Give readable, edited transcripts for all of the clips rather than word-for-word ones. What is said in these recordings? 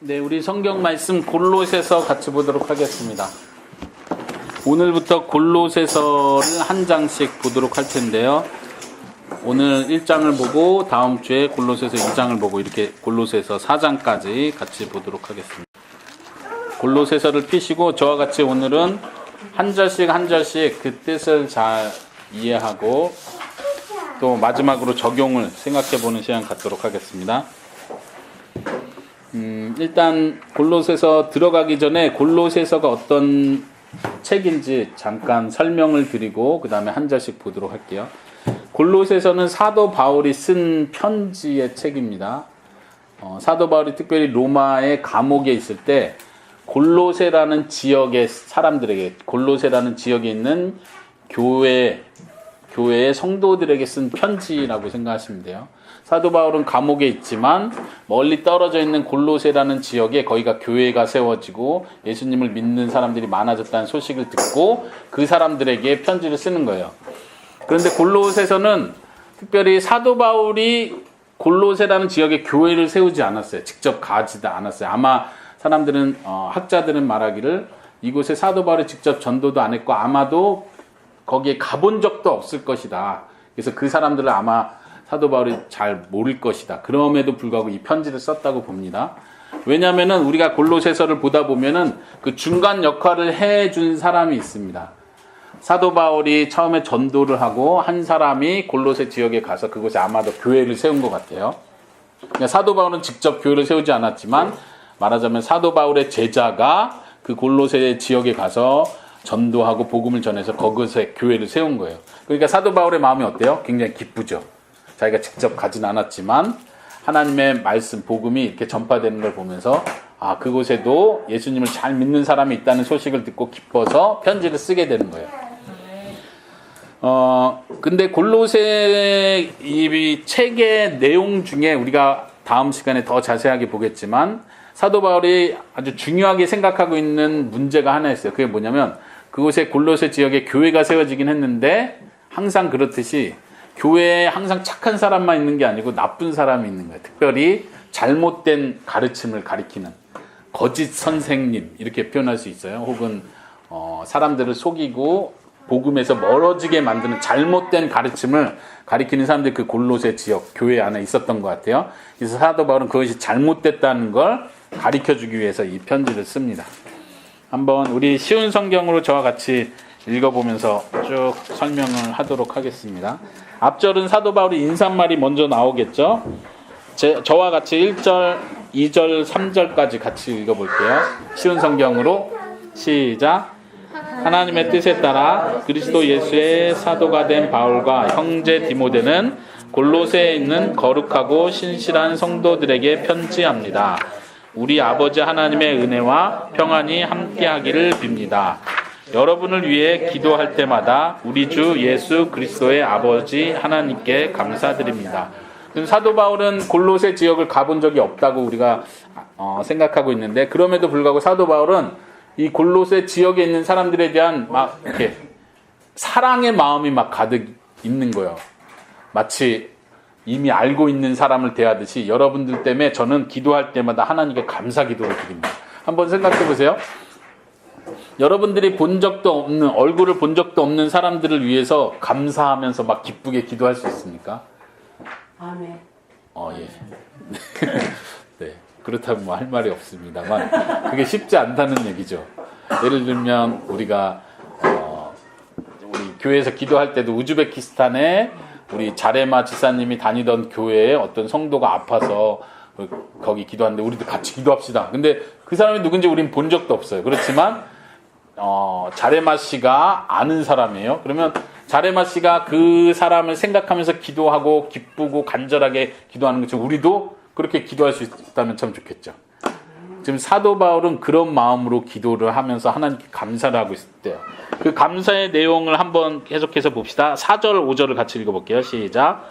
네, 우리 성경 말씀 골로새서 같이 보도록 하겠습니다. 오늘부터 골로새서를 한 장씩 보도록 할 텐데요. 오늘 1장을 보고 다음 주에 골로새서 2장을 보고 이렇게 골로새서 4장까지 같이 보도록 하겠습니다. 골로새서를 펴시고 저와 같이 오늘은 한 절씩 그 뜻을 잘 이해하고 또 마지막으로 적용을 생각해 보는 시간 갖도록 하겠습니다. 일단 골로새서 들어가기 전에 골로새서가 어떤 책인지 잠깐 설명을 드리고 그 다음에 한 절씩 보도록 할게요. 골로새서는 사도 바울이 쓴 편지의 책입니다. 사도 바울이 특별히 로마의 감옥에 있을 때 골로새라는 지역의 사람들에게, 골로새라는 지역에 있는 교회의 성도들에게 쓴 편지라고 생각하시면 돼요. 사도 바울은 감옥에 있지만 멀리 떨어져 있는 골로새라는 지역에 거기가 교회가 세워지고 예수님을 믿는 사람들이 많아졌다는 소식을 듣고 그 사람들에게 편지를 쓰는 거예요. 그런데 골로새서는 특별히 사도 바울이 골로새라는 지역에 교회를 세우지 않았어요. 직접 가지도 않았어요. 아마 사람들은 학자들은 말하기를 이곳에 사도 바울이 직접 전도도 안 했고 아마도 거기에 가본 적도 없을 것이다. 그래서 그 사람들을 아마 사도 바울이 잘 모를 것이다. 그럼에도 불구하고 이 편지를 썼다고 봅니다. 왜냐하면은 우리가 골로새서를 보다 보면은 그 중간 역할을 해준 사람이 있습니다. 사도 바울이 처음에 전도를 하고 한 사람이 골로새 지역에 가서 그곳에 아마도 교회를 세운 것 같아요. 그러니까 사도 바울은 직접 교회를 세우지 않았지만 말하자면 사도 바울의 제자가 그 골로새 지역에 가서 전도하고 복음을 전해서 거기서 교회를 세운 거예요. 그러니까 사도 바울의 마음이 어때요? 굉장히 기쁘죠. 자기가 직접 가진 않았지만 하나님의 말씀, 복음이 이렇게 전파되는 걸 보면서 아, 그곳에도 예수님을 잘 믿는 사람이 있다는 소식을 듣고 기뻐서 편지를 쓰게 되는 거예요. 근데 골로새 이 책의 내용 중에 우리가 다음 시간에 더 자세하게 보겠지만 사도 바울이 아주 중요하게 생각하고 있는 문제가 하나 있어요. 그게 뭐냐면 그곳에 골로새 지역에 교회가 세워지긴 했는데 항상 그렇듯이 교회에 항상 착한 사람만 있는 게 아니고 나쁜 사람이 있는 거예요. 특별히 잘못된 가르침을 가리키는 거짓 선생님 이렇게 표현할 수 있어요. 혹은 사람들을 속이고 복음에서 멀어지게 만드는 잘못된 가르침을 가리키는 사람들이 그 골로새 지역 교회 안에 있었던 것 같아요. 그래서 사도 바울은 그것이 잘못됐다는 걸 가리켜주기 위해서 이 편지를 씁니다. 한번 우리 쉬운 성경으로 저와 같이 읽어보면서 쭉 설명을 하도록 하겠습니다. 앞절은 사도 바울의 인사말이 먼저 나오겠죠. 저와 같이 1절, 2절, 3절까지 같이 읽어볼게요. 쉬운 성경으로 시작. 하나님의 뜻에 따라 그리스도 예수의 사도가 된 바울과 형제 디모데는 골로새에 있는 거룩하고 신실한 성도들에게 편지합니다. 우리 아버지 하나님의 은혜와 평안이 함께하기를 빕니다. 여러분을 위해 기도할 때마다 우리 주 예수 그리스도의 아버지 하나님께 감사드립니다. 사도 바울은 골로새 지역을 가본 적이 없다고 우리가 생각하고 있는데 그럼에도 불구하고 사도 바울은 이 골로새 지역에 있는 사람들에 대한 막 이렇게 사랑의 마음이 막 가득 있는 거예요. 마치 이미 알고 있는 사람을 대하듯이 여러분들 때문에 저는 기도할 때마다 하나님께 감사 기도를 드립니다. 한번 생각해 보세요. 여러분들이 본 적도 없는, 얼굴을 본 적도 없는 사람들을 위해서 감사하면서 막 기쁘게 기도할 수 있습니까? 아멘. 예. 네. 그렇다면 뭐 할 말이 없습니다만 그게 쉽지 않다는 얘기죠. 예를 들면 우리가 우리 교회에서 기도할 때도 우즈베키스탄에 우리 자레마 지사님이 다니던 교회에 어떤 성도가 아파서 거기 기도하는데 우리도 같이 기도합시다. 근데 그 사람이 누군지 우린 본 적도 없어요. 그렇지만 자레마 씨가 아는 사람이에요. 그러면 자레마 씨가 그 사람을 생각하면서 기도하고 기쁘고 간절하게 기도하는 것처럼 우리도 그렇게 기도할 수 있다면 참 좋겠죠. 지금 사도 바울은 그런 마음으로 기도를 하면서 하나님께 감사를 하고 있을 때요. 그 감사의 내용을 한번 계속해서 봅시다. 4절, 5절을 같이 읽어볼게요. 시작.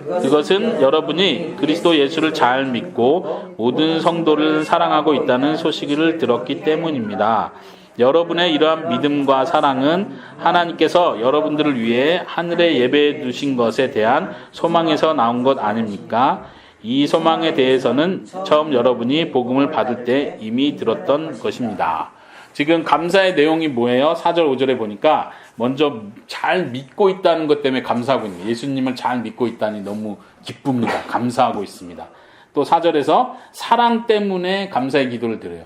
그것은 여러분이 그리스도 예수를 잘 믿고 모든 성도를 사랑하고 있다는 소식을 들었기 때문입니다. 여러분의 이러한 믿음과 사랑은 하나님께서 여러분들을 위해 하늘에 예배해 두신 것에 대한 소망에서 나온 것 아닙니까? 이 소망에 대해서는 처음 여러분이 복음을 받을 때 이미 들었던 것입니다. 지금 감사의 내용이 뭐예요? 4절 5절에 보니까 먼저 잘 믿고 있다는 것 때문에 감사하고 있는 거예요. 예수님을 잘 믿고 있다니 너무 기쁩니다. 감사하고 있습니다. 또 4절에서 사랑 때문에 감사의 기도를 드려요.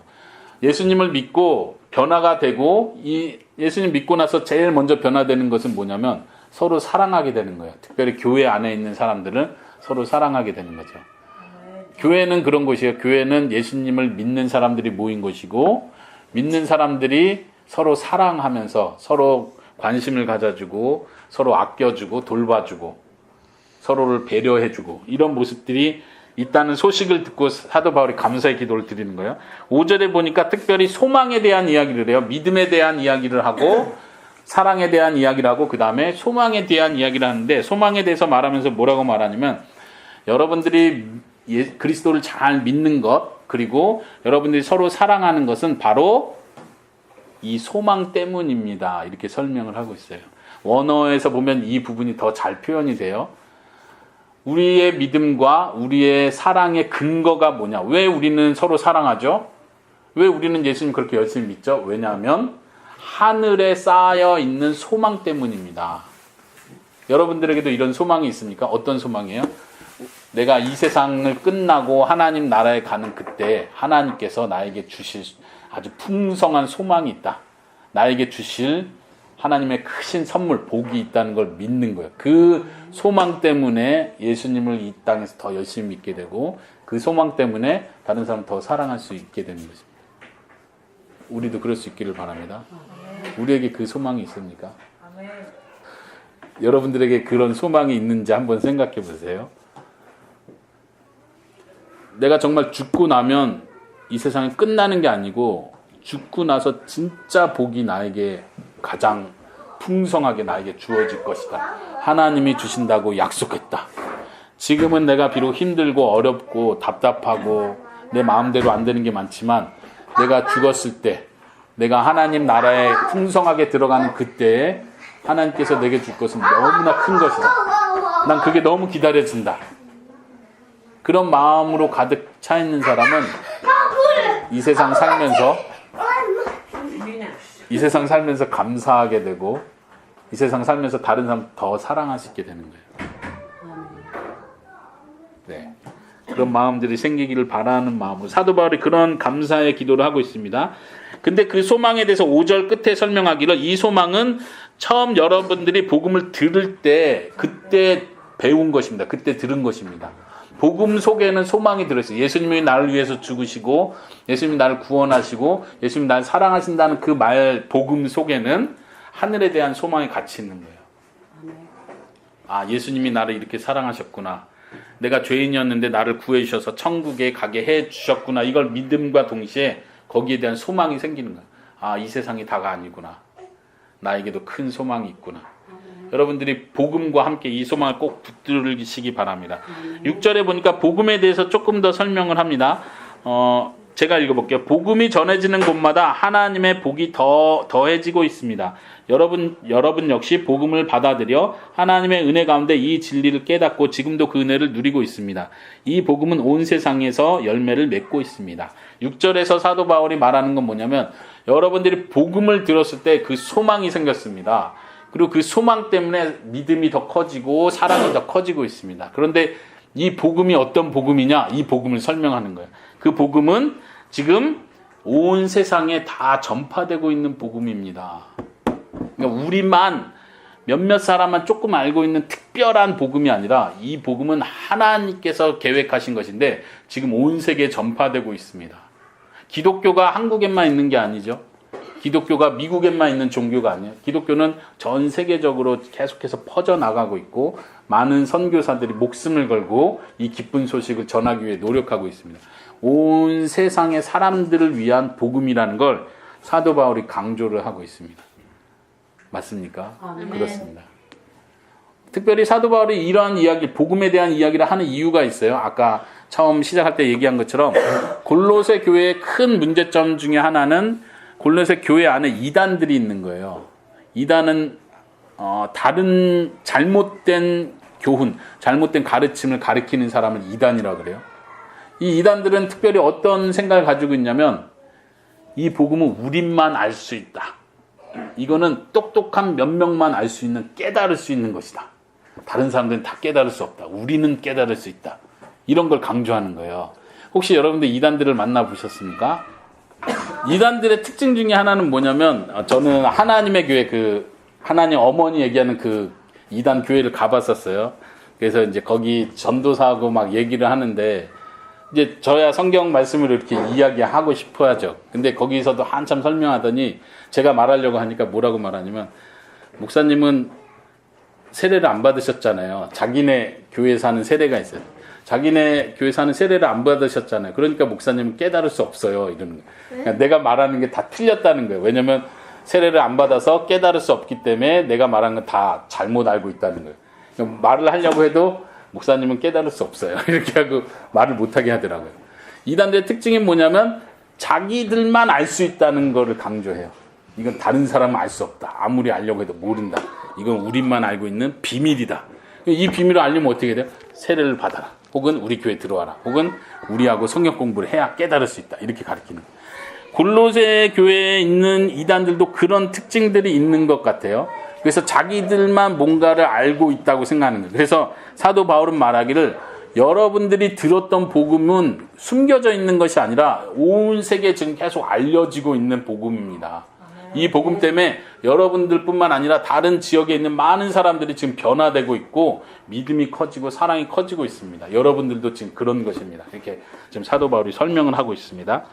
예수님을 믿고 변화가 되고 이 예수님 믿고 나서 제일 먼저 변화되는 것은 뭐냐면 서로 사랑하게 되는 거예요. 특별히 교회 안에 있는 사람들은 서로 사랑하게 되는 거죠. 교회는 그런 곳이에요. 교회는 예수님을 믿는 사람들이 모인 곳이고 믿는 사람들이 서로 사랑하면서 서로 관심을 가져주고 서로 아껴주고 돌봐주고 서로를 배려해주고 이런 모습들이 있다는 소식을 듣고 사도 바울이 감사의 기도를 드리는 거예요. 5절에 보니까 특별히 소망에 대한 이야기를 해요. 믿음에 대한 이야기를 하고 사랑에 대한 이야기를 하고 그 다음에 소망에 대한 이야기를 하는데 소망에 대해서 말하면서 뭐라고 말하냐면 여러분들이 그리스도를 잘 믿는 것 그리고 여러분들이 서로 사랑하는 것은 바로 이 소망 때문입니다. 이렇게 설명을 하고 있어요. 원어에서 보면 이 부분이 더 잘 표현이 돼요. 우리의 믿음과 우리의 사랑의 근거가 뭐냐? 왜 우리는 서로 사랑하죠? 왜 우리는 예수님 그렇게 열심히 믿죠? 왜냐하면 하늘에 쌓여 있는 소망 때문입니다. 여러분들에게도 이런 소망이 있습니까? 어떤 소망이에요? 내가 이 세상을 끝나고 하나님 나라에 가는 그때 하나님께서 나에게 주실 아주 풍성한 소망이 있다. 나에게 주실 하나님의 크신 선물, 복이 있다는 걸 믿는 거예요. 그 소망 때문에 예수님을 이 땅에서 더 열심히 믿게 되고 그 소망 때문에 다른 사람 더 사랑할 수 있게 되는 것입니다. 우리도 그럴 수 있기를 바랍니다. 우리에게 그 소망이 있습니까? 여러분들에게 그런 소망이 있는지 한번 생각해 보세요. 내가 정말 죽고 나면 이 세상이 끝나는 게 아니고 죽고 나서 진짜 복이 나에게 가장 풍성하게 나에게 주어질 것이다. 하나님이 주신다고 약속했다. 지금은 내가 비록 힘들고 어렵고 답답하고 내 마음대로 안 되는 게 많지만 내가 죽었을 때 내가 하나님 나라에 풍성하게 들어가는 그때에 하나님께서 내게 줄 것은 너무나 큰 것이다. 난 그게 너무 기다려진다. 그런 마음으로 가득 차 있는 사람은 이 세상 살면서 감사하게 되고 이 세상 살면서 다른 사람 더 사랑할 수 있게 되는 거예요. 네. 그런 마음들이 생기기를 바라는 마음으로 사도 바울이 그런 감사의 기도를 하고 있습니다. 근데 그 소망에 대해서 5절 끝에 설명하기를 이 소망은 처음 여러분들이 복음을 들을 때 그때 배운 것입니다. 그때 들은 것입니다. 복음 속에는 소망이 들어있어요. 예수님이 나를 위해서 죽으시고 예수님이 나를 구원하시고 예수님이 나를 사랑하신다는 그 말 복음 속에는 하늘에 대한 소망이 같이 있는 거예요. 아, 예수님이 나를 이렇게 사랑하셨구나. 내가 죄인이었는데 나를 구해 주셔서 천국에 가게 해 주셨구나. 이걸 믿음과 동시에 거기에 대한 소망이 생기는 거예요. 아, 이 세상이 다가 아니구나. 나에게도 큰 소망이 있구나. 여러분들이 복음과 함께 이 소망을 꼭 붙들으시기 바랍니다. 6절에 보니까 복음에 대해서 조금 더 설명을 합니다. 제가 읽어볼게요. 복음이 전해지는 곳마다 하나님의 복이 더해지고 있습니다. 여러분 역시 복음을 받아들여 하나님의 은혜 가운데 이 진리를 깨닫고 지금도 그 은혜를 누리고 있습니다. 이 복음은 온 세상에서 열매를 맺고 있습니다. 6절에서 사도 바울이 말하는 건 뭐냐면 여러분들이 복음을 들었을 때 그 소망이 생겼습니다. 그리고 그 소망 때문에 믿음이 더 커지고 사랑이 더 커지고 있습니다. 그런데 이 복음이 어떤 복음이냐? 이 복음을 설명하는 거예요. 그 복음은 지금 온 세상에 다 전파되고 있는 복음입니다. 그러니까 우리만 몇몇 사람만 조금 알고 있는 특별한 복음이 아니라 이 복음은 하나님께서 계획하신 것인데 지금 온 세계에 전파되고 있습니다. 기독교가 한국에만 있는 게 아니죠. 기독교가 미국에만 있는 종교가 아니에요. 기독교는 전 세계적으로 계속해서 퍼져나가고 있고 많은 선교사들이 목숨을 걸고 이 기쁜 소식을 전하기 위해 노력하고 있습니다. 온 세상의 사람들을 위한 복음이라는 걸 사도 바울이 강조를 하고 있습니다. 맞습니까? 네. 그렇습니다. 특별히 사도 바울이 이러한 이야기, 복음에 대한 이야기를 하는 이유가 있어요. 아까 처음 시작할 때 얘기한 것처럼 골로새 교회의 큰 문제점 중에 하나는 골로새 교회 안에 이단들이 있는 거예요. 이단은 다른 잘못된 교훈, 잘못된 가르침을 가르치는 사람을 이단이라고 그래요. 이 이단들은 특별히 어떤 생각을 가지고 있냐면 이 복음은 우리만 알 수 있다. 이거는 똑똑한 몇 명만 알 수 있는, 깨달을 수 있는 것이다. 다른 사람들은 다 깨달을 수 없다. 우리는 깨달을 수 있다. 이런 걸 강조하는 거예요. 혹시 여러분들 이단들을 만나보셨습니까? 이단들의 특징 중에 하나는 뭐냐면, 저는 하나님의 교회, 하나님 어머니 얘기하는 이단 교회를 가봤었어요. 그래서 이제 거기 전도사하고 막 얘기를 하는데, 이제 저야 성경 말씀을 이렇게 이야기하고 싶어 하죠. 근데 거기서도 한참 설명하더니 제가 말하려고 하니까 뭐라고 말하냐면, 목사님은 세례를 안 받으셨잖아요. 자기네 교회 사는 세례가 있어요. 자기네 교회 사는 세례를 안 받으셨잖아요. 그러니까 목사님은 깨달을 수 없어요. 이러는 거예요. 그러니까 내가 말하는 게 다 틀렸다는 거예요. 왜냐면 세례를 안 받아서 깨달을 수 없기 때문에 내가 말한 건 다 잘못 알고 있다는 거예요. 그러니까 말을 하려고 해도 목사님은 깨달을 수 없어요. 이렇게 하고 말을 못하게 하더라고요. 이단들의 특징이 뭐냐면 자기들만 알 수 있다는 거를 강조해요. 이건 다른 사람은 알 수 없다. 아무리 알려고 해도 모른다. 이건 우리만 알고 있는 비밀이다. 이 비밀을 알려면 어떻게 돼요? 세례를 받아라. 혹은 우리 교회에 들어와라. 혹은 우리하고 성경 공부를 해야 깨달을 수 있다. 이렇게 가르치는 거예요. 골로새 교회에 있는 이단들도 그런 특징들이 있는 것 같아요. 그래서 자기들만 뭔가를 알고 있다고 생각하는 거예요. 그래서 사도 바울은 말하기를 여러분들이 들었던 복음은 숨겨져 있는 것이 아니라 온 세계에 지금 계속 알려지고 있는 복음입니다. 이 복음 때문에 여러분들뿐만 아니라 다른 지역에 있는 많은 사람들이 지금 변화되고 있고 믿음이 커지고 사랑이 커지고 있습니다. 여러분들도 지금 그런 것입니다. 이렇게 지금 사도 바울이 설명을 하고 있습니다.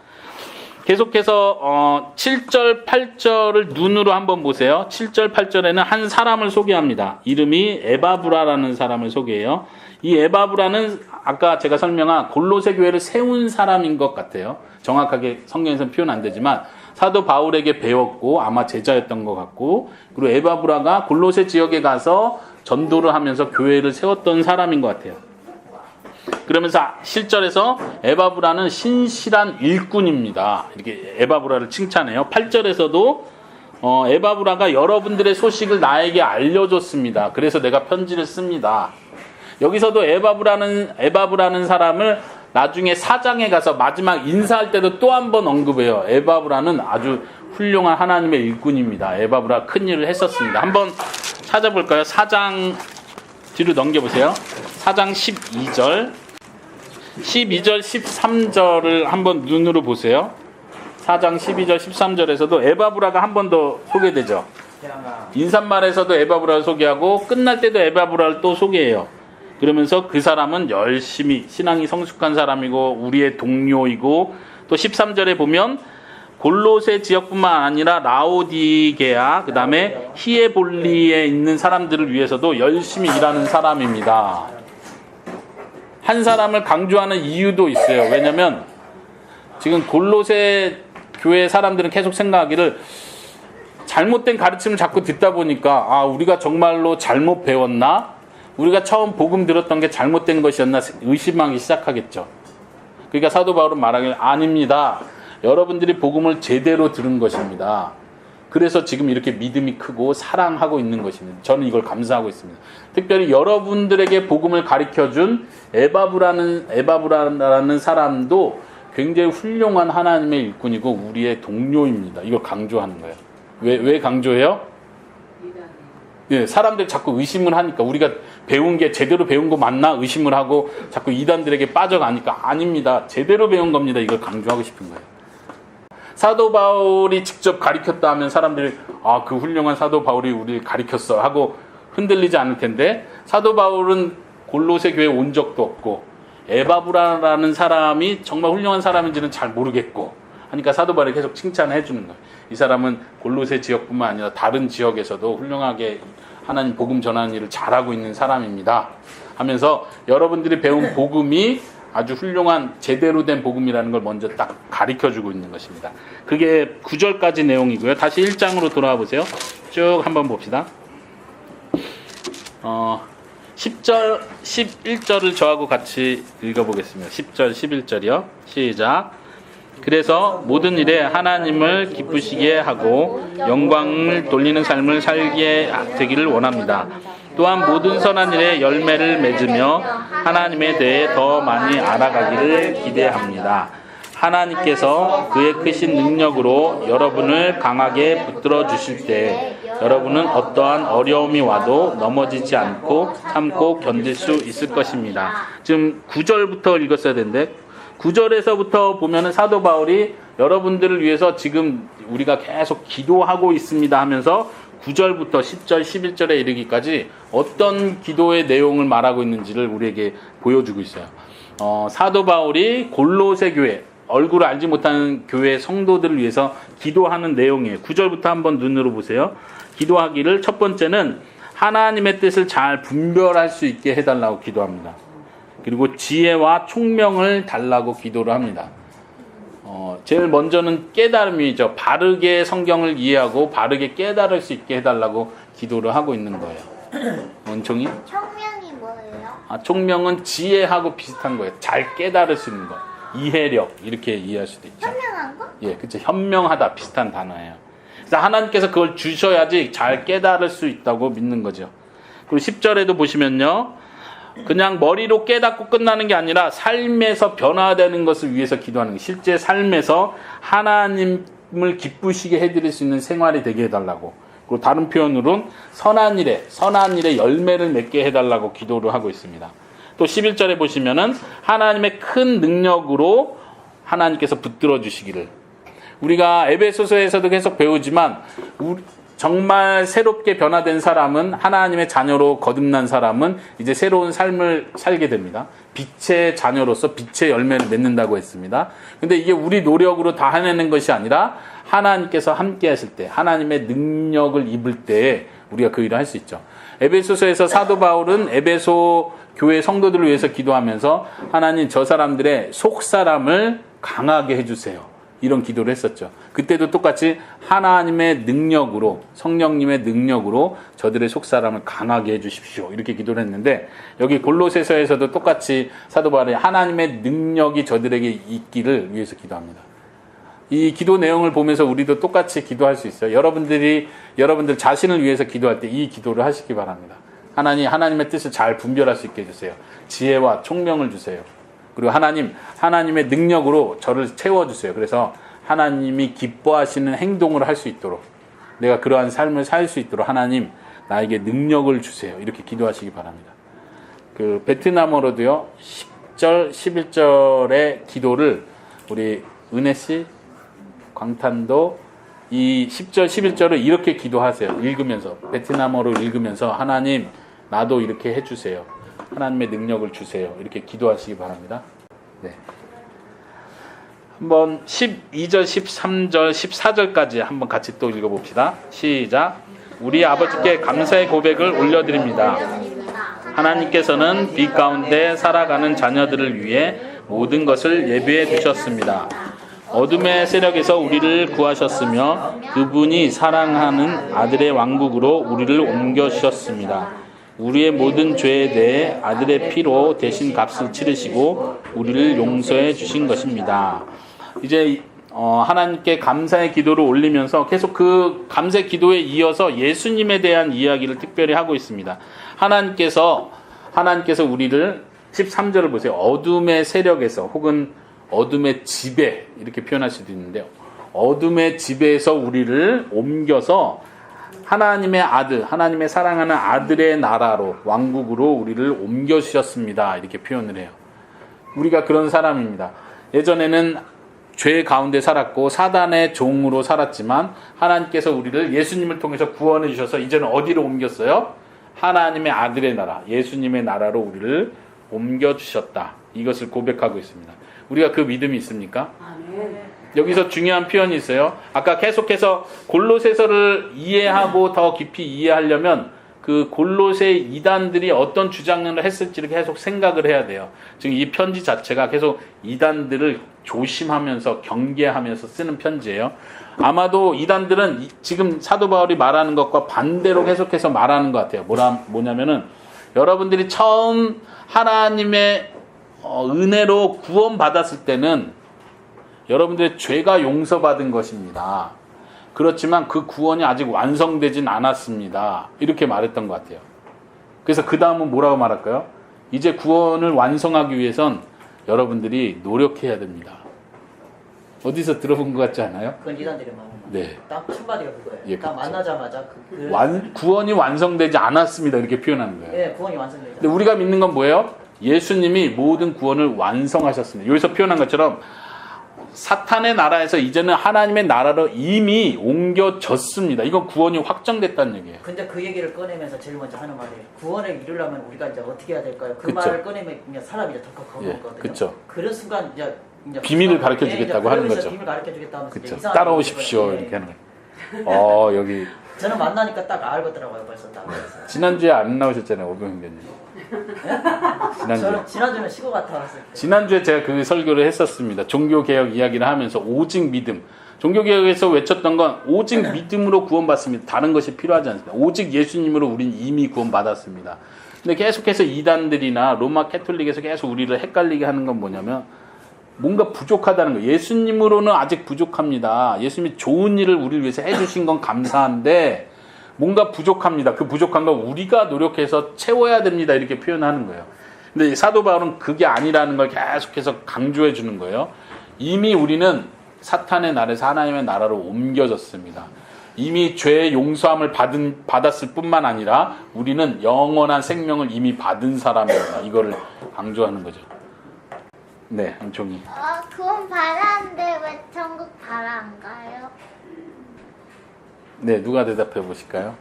계속해서 7절, 8절을 눈으로 한번 보세요. 7절, 8절에는 한 사람을 소개합니다. 이름이 에바브라라는 사람을 소개해요. 이 에바브라는 아까 제가 설명한 골로새 교회를 세운 사람인 것 같아요. 정확하게 성경에서는 표현 안 되지만 사도 바울에게 배웠고 아마 제자였던 것 같고, 그리고 에바브라가 골로새 지역에 가서 전도를 하면서 교회를 세웠던 사람인 것 같아요. 그러면서 실절에서 에바브라는 신실한 일꾼입니다. 이렇게 에바브라를 칭찬해요. 8절에서도 에바브라가 여러분들의 소식을 나에게 알려줬습니다. 그래서 내가 편지를 씁니다. 여기서도 에바브라는 사람을 나중에 4장에 가서 마지막 인사할 때도 또 한 번 언급해요. 에바브라는 아주 훌륭한 하나님의 일꾼입니다. 에바브라 큰 일을 했었습니다. 한번 찾아볼까요? 4장 뒤로 넘겨보세요. 4장 12절, 13절을 한번 눈으로 보세요. 4장 12절, 13절에서도 에바브라가 한 번 더 소개되죠. 인사말에서도 에바브라를 소개하고 끝날 때도 에바브라를 또 소개해요. 그러면서 그 사람은 열심히 신앙이 성숙한 사람이고 우리의 동료이고, 또 13절에 보면 골로새 지역뿐만 아니라 라오디게아, 그 다음에 히에볼리에 있는 사람들을 위해서도 열심히 일하는 사람입니다. 한 사람을 강조하는 이유도 있어요. 왜냐면 지금 골로새 교회 사람들은 계속 생각하기를 잘못된 가르침을 자꾸 듣다 보니까 우리가 정말로 잘못 배웠나? 우리가 처음 복음 들었던 게 잘못된 것이었나 의심하기 시작하겠죠. 그러니까 사도 바울은 말하길 아닙니다. 여러분들이 복음을 제대로 들은 것입니다. 그래서 지금 이렇게 믿음이 크고 사랑하고 있는 것입니다. 저는 이걸 감사하고 있습니다. 특별히 여러분들에게 복음을 가르쳐준 에바브라라는 사람도 굉장히 훌륭한 하나님의 일꾼이고 우리의 동료입니다. 이걸 강조하는 거예요. 왜 강조해요? 예, 사람들 자꾸 의심을 하니까, 우리가 배운 게 제대로 배운 거 맞나 의심을 하고 자꾸 이단들에게 빠져가니까 아닙니다. 제대로 배운 겁니다. 이걸 강조하고 싶은 거예요. 사도 바울이 직접 가르쳤다 하면 사람들이 그 훌륭한 사도 바울이 우리를 가르쳤어 하고 흔들리지 않을 텐데, 사도 바울은 골로새 교회에 온 적도 없고 에바브라라는 사람이 정말 훌륭한 사람인지는 잘 모르겠고 하니까 사도 바울이 계속 칭찬을 해주는 거예요. 이 사람은 골로새 지역뿐만 아니라 다른 지역에서도 훌륭하게 하나님 복음 전하는 일을 잘하고 있는 사람입니다 하면서 여러분들이 배운 복음이 아주 훌륭한 제대로 된 복음이라는 걸 먼저 딱 가르쳐주고 있는 것입니다. 그게 9절까지 내용이고요. 다시 1장으로 돌아와 보세요. 쭉 한번 봅시다. 10절, 11절을 저하고 같이 읽어보겠습니다. 10절, 11절이요. 시작. 그래서 모든 일에 하나님을 기쁘시게 하고 영광을 돌리는 삶을 살게 되기를 원합니다. 또한 모든 선한 일에 열매를 맺으며 하나님에 대해 더 많이 알아가기를 기대합니다. 하나님께서 그의 크신 능력으로 여러분을 강하게 붙들어 주실 때 여러분은 어떠한 어려움이 와도 넘어지지 않고 참고 견딜 수 있을 것입니다. 지금 9절부터 읽었어야 되는데 9절에서부터 보면은 사도 바울이 여러분들을 위해서 지금 우리가 계속 기도하고 있습니다 하면서 9절부터 10절, 11절에 이르기까지 어떤 기도의 내용을 말하고 있는지를 우리에게 보여주고 있어요. 사도 바울이 골로새 교회, 얼굴을 알지 못하는 교회 성도들을 위해서 기도하는 내용이에요. 9절부터 한번 눈으로 보세요. 기도하기를 첫 번째는 하나님의 뜻을 잘 분별할 수 있게 해달라고 기도합니다. 그리고 지혜와 총명을 달라고 기도를 합니다. 제일 먼저는 깨달음이죠. 바르게 성경을 이해하고 바르게 깨달을 수 있게 해달라고 기도를 하고 있는 거예요. 원총이? 총명이 뭐예요? 총명은 지혜하고 비슷한 거예요. 잘 깨달을 수 있는 거. 이해력 이렇게 이해할 수도 있죠. 현명한 거? 예, 그렇죠. 현명하다 비슷한 단어예요. 그래서 하나님께서 그걸 주셔야지 잘 깨달을 수 있다고 믿는 거죠. 그리고 10절에도 보시면요. 그냥 머리로 깨닫고 끝나는 게 아니라 삶에서 변화되는 것을 위해서 기도하는 거예요. 실제 삶에서 하나님을 기쁘시게 해드릴 수 있는 생활이 되게 해달라고. 그리고 다른 표현으로는 선한 일에 열매를 맺게 해달라고 기도를 하고 있습니다. 또 11절에 보시면은 하나님의 큰 능력으로 하나님께서 붙들어 주시기를. 우리가 에베소서에서도 계속 배우지만 정말 새롭게 변화된 사람은 하나님의 자녀로 거듭난 사람은 이제 새로운 삶을 살게 됩니다. 빛의 자녀로서 빛의 열매를 맺는다고 했습니다. 근데 이게 우리 노력으로 다 해내는 것이 아니라 하나님께서 함께 하실 때 하나님의 능력을 입을 때 우리가 그 일을 할 수 있죠. 에베소서에서 사도 바울은 에베소 교회 성도들을 위해서 기도하면서 하나님 저 사람들의 속사람을 강하게 해주세요. 이런 기도를 했었죠. 그때도 똑같이 하나님의 능력으로 성령님의 능력으로 저들의 속사람을 강하게 해주십시오. 이렇게 기도를 했는데 여기 골로새서에서도 똑같이 사도 바울이 하나님의 능력이 저들에게 있기를 위해서 기도합니다. 이 기도 내용을 보면서 우리도 똑같이 기도할 수 있어요. 여러분들 자신을 위해서 기도할 때 이 기도를 하시기 바랍니다. 하나님의 뜻을 잘 분별할 수 있게 해주세요. 지혜와 총명을 주세요. 그리고 하나님의 능력으로 저를 채워주세요. 그래서 하나님이 기뻐하시는 행동을 할 수 있도록 내가 그러한 삶을 살 수 있도록 하나님 나에게 능력을 주세요. 이렇게 기도하시기 바랍니다. 그 베트남어로도요 10절, 11절의 기도를 우리 은혜씨, 광탄도 이 10절, 11절을 이렇게 기도하세요. 읽으면서 베트남어로 읽으면서 하나님 나도 이렇게 해주세요. 하나님의 능력을 주세요. 이렇게 기도하시기 바랍니다. 네. 한번 12절, 13절, 14절까지 한번 같이 또 읽어봅시다. 시작. 우리 아버지께 감사의 고백을 올려드립니다. 하나님께서는 빛 가운데 살아가는 자녀들을 위해 모든 것을 예비해 두셨습니다. 어둠의 세력에서 우리를 구하셨으며 그분이 사랑하는 아들의 왕국으로 우리를 옮겨주셨습니다. 우리의 모든 죄에 대해 아들의 피로 대신 값을 치르시고 우리를 용서해 주신 것입니다. 이제 하나님께 감사의 기도를 올리면서 계속 그 감사의 기도에 이어서 예수님에 대한 이야기를 특별히 하고 있습니다. 하나님께서 우리를 13절을 보세요. 어둠의 세력에서 혹은 어둠의 지배 이렇게 표현할 수도 있는데요. 어둠의 지배에서 우리를 옮겨서 하나님의 아들, 하나님의 사랑하는 아들의 나라로 왕국으로 우리를 옮겨주셨습니다. 이렇게 표현을 해요. 우리가 그런 사람입니다. 예전에는 죄 가운데 살았고 사단의 종으로 살았지만 하나님께서 우리를 예수님을 통해서 구원해 주셔서 이제는 어디로 옮겼어요? 하나님의 아들의 나라, 예수님의 나라로 우리를 옮겨주셨다. 이것을 고백하고 있습니다. 우리가 그 믿음이 있습니까? 여기서 중요한 표현이 있어요. 아까 계속해서 골로새서를 이해하고 더 깊이 이해하려면 그 골로새 이단들이 어떤 주장을 했을지를 계속 생각을 해야 돼요. 지금 이 편지 자체가 계속 이단들을 조심하면서 경계하면서 쓰는 편지예요. 아마도 이단들은 지금 사도 바울이 말하는 것과 반대로 계속해서 말하는 것 같아요. 뭐냐면은 여러분들이 처음 하나님의 은혜로 구원받았을 때는 여러분들의 죄가 용서받은 것입니다. 그렇지만 그 구원이 아직 완성되진 않았습니다. 이렇게 말했던 것 같아요. 그래서 그 다음은 뭐라고 말할까요? 이제 구원을 완성하기 위해선 여러분들이 노력해야 됩니다. 어디서 들어본 것 같지 않아요? 그건 이단들이 말하는 말. 네. 딱 첫마디가 그거예요. 예, 딱 그렇죠. 만나자마자 구원이 완성되지 않았습니다. 이렇게 표현하는 거예요. 예, 구원이 완성되죠. 근데 우리가 믿는 건 뭐예요? 예수님이 모든 구원을 완성하셨습니다. 여기서 표현한 것처럼 사탄의 나라에서 이제는 하나님의 나라로 이미 옮겨졌습니다. 이건 구원이 확정됐다는 얘기예요. 근데 그 얘기를 꺼내면서 제일 먼저 하는 말이 구원을 이루려면 우리가 이제 어떻게 해야 될까요? 그 그쵸. 말을 꺼내면 사람이 이제 덜컥 겁먹거든요. 예, 그쵸. 그런 순간 이제 비밀을 가르쳐 주겠다고 하는 그러면서 거죠. 비밀 가르쳐 주겠다 하면서 그렇죠. 이상한 따라오십시오. 거예요. 이렇게 하는 거예요. 여기 저는 만나니까 딱 알겠더라고요. 벌써 딱. 지난주에 안 나오셨잖아요. 오병현님. 지난주에. 지난주는 시고 갔다 왔을 때. 지난주에 제가 그 설교를 했었습니다. 종교개혁 이야기를 하면서 오직 믿음. 종교개혁에서 외쳤던 건 오직 믿음으로 구원받습니다. 다른 것이 필요하지 않습니다. 오직 예수님으로 우린 이미 구원받았습니다. 근데 계속해서 이단들이나 로마 캐톨릭에서 계속 우리를 헷갈리게 하는 건 뭐냐면 뭔가 부족하다는 거예요. 예수님으로는 아직 부족합니다. 예수님이 좋은 일을 우리를 위해서 해주신 건 감사한데 뭔가 부족합니다. 그 부족한 걸 우리가 노력해서 채워야 됩니다. 이렇게 표현하는 거예요. 근데 사도 바울은 그게 아니라는 걸 계속해서 강조해 주는 거예요. 이미 우리는 사탄의 나라에서 하나님의 나라로 옮겨졌습니다. 이미 죄의 용서함을 받았을 뿐만 아니라 우리는 영원한 생명을 이미 받은 사람입니다. 이거를 강조하는 거죠. 네, 한종이. 구원 받았는데 왜 천국 바로 안 가요? 네, 누가 대답해 보실까요?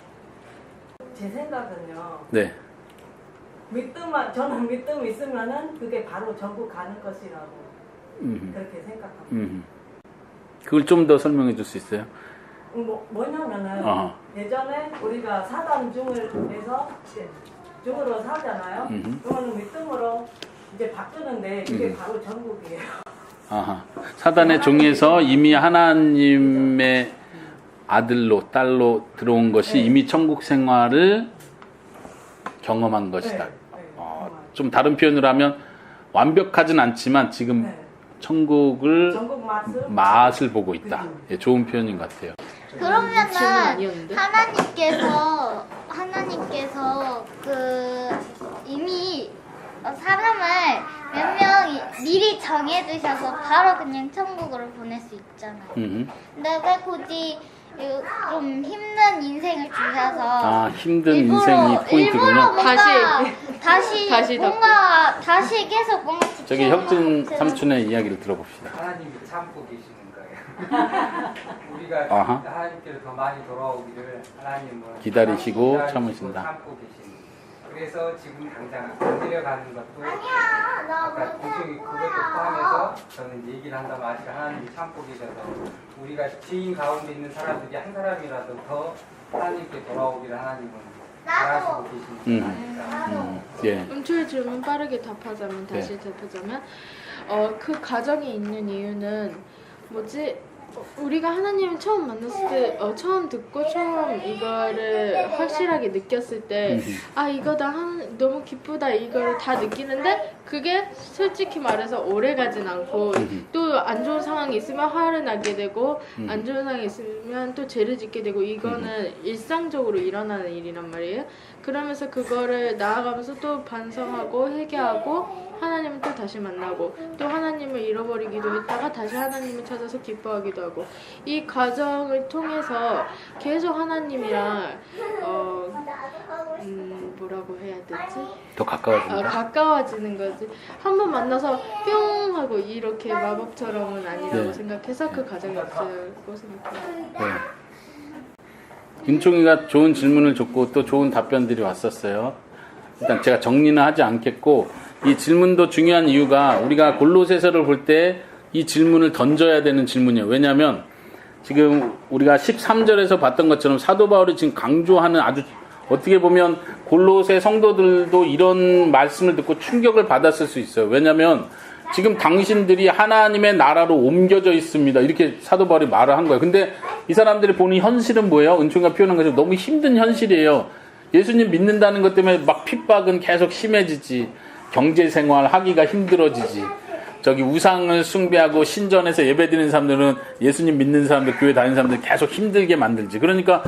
제 생각은요. 네. 저는 믿음 있으면은 그게 바로 전국 가는 것이라고 그렇게 생각합니다. 그걸 좀 더 설명해 줄 수 있어요? 뭐냐면은 어허. 예전에 우리가 사단 중을 해서 중으로 사잖아요. 그러면 믿음으로 이제 바꾸는데 그게 바로 전국이에요. 아하. 사단의 종에서 이미 하나님의 아들로 딸로 들어온 것이 네. 이미 천국 생활을 경험한 것이다. 네, 네, 좀 다른 표현으로 하면 완벽하진 않지만 지금 네. 천국을 전국 맛을 보고 있다. 예, 좋은 표현인 것 같아요. 그러면은 질문 아니었는데? 하나님께서 그 이미 사람을 몇 명 미리 정해두셔서 바로 그냥 천국으로 보낼 수 있잖아요. 근데 왜 굳이 좀 힘든 인생을 주셔서 힘든 인생이 포인트군요. 일부러 뭔가 다시 다시 계속 뭔가 저기 혁진 삼촌의 이야기를 들어봅시다. 하나님이 참고 계시는 거예요. 우리가 아하. 하나님께로 더 많이 돌아오기를 하나님은 기다리시고 참으신다. 참고 계시는. 그래서 지금 당장 안 데려가는 것도 아까 공중이 그것도 포함해서 저는 얘기를 한다면 아직 하나님이 참고 계셔서 우리가 지인 가운데 있는 사람들이 한 사람이라도 더 하나님께 돌아오기를 하나님은 바라시고 계시는 거니까. 예. 은초의 질문 빠르게 답하자면 다시 네. 답하자면 그 가정이 있는 이유는 뭐지? 우리가 하나님 처음 만났을 때 처음 듣고 처음 이거를 확실하게 느꼈을 때 이거 너무 기쁘다 이거를 다 느끼는데 그게 솔직히 말해서 오래 가진 않고 또 안 좋은 상황이 있으면 화를 나게 되고 안 좋은 상황이 있으면 또 죄를 짓게 되고 이거는 일상적으로 일어나는 일이란 말이에요. 그러면서 그거를 나아가면서 또 반성하고 회개하고 하나님을 또 다시 만나고 또 하나님을 잃어버리기도 했다가 다시 하나님을 찾아서 기뻐하기도 하고 이 과정을 통해서 계속 하나님이랑 뭐라고 해야 되지? 더 가까워진다. 가까워지는 거지. 한 번 만나서 뿅 하고 이렇게 마법처럼은 아니라고 네. 생각해서 그 과정이 없다고 생각해요. 네. 윤총이가 좋은 질문을 줬고 또 좋은 답변들이 왔었어요. 일단 제가 정리는 하지 않겠고 이 질문도 중요한 이유가 우리가 골로새서를 볼 때 이 질문을 던져야 되는 질문이에요. 왜냐하면 지금 우리가 13절에서 봤던 것처럼 사도 바울이 지금 강조하는 아주 어떻게 보면 골로새 성도들도 이런 말씀을 듣고 충격을 받았을 수 있어요. 왜냐하면 지금 당신들이 하나님의 나라로 옮겨져 있습니다. 이렇게 사도 바울이 말을 한 거예요. 근데 이 사람들이 보는 현실은 뭐예요? 은총이가 표현한 것처럼 너무 힘든 현실이에요. 예수님 믿는다는 것 때문에 막 핍박은 계속 심해지지. 경제생활 하기가 힘들어지지. 저기 우상을 숭배하고 신전에서 예배드리는 사람들은 예수님 믿는 사람들, 교회 다니는 사람들 계속 힘들게 만들지. 그러니까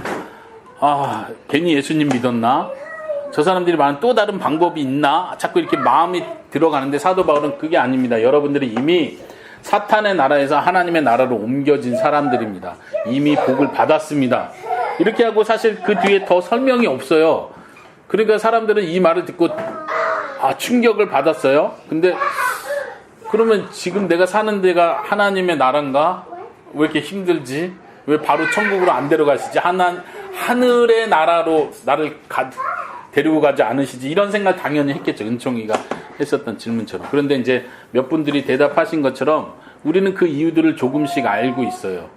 괜히 예수님 믿었나? 저 사람들이 말하는 또 다른 방법이 있나? 자꾸 이렇게 마음이 들어가는데 사도 바울은 그게 아닙니다. 여러분들이 이미 사탄의 나라에서 하나님의 나라로 옮겨진 사람들입니다. 이미 복을 받았습니다. 이렇게 하고 사실 그 뒤에 더 설명이 없어요. 그러니까 사람들은 이 말을 듣고 충격을 받았어요. 근데 그러면 지금 내가 사는 데가 하나님의 나라인가? 왜 이렇게 힘들지? 왜 바로 천국으로 안 데려가시지? 하늘의 나라로 나를 데리고 가지 않으시지? 이런 생각 당연히 했겠죠. 은총이가 했었던 질문처럼. 그런데 이제 몇 분들이 대답하신 것처럼 우리는 그 이유들을 조금씩 알고 있어요.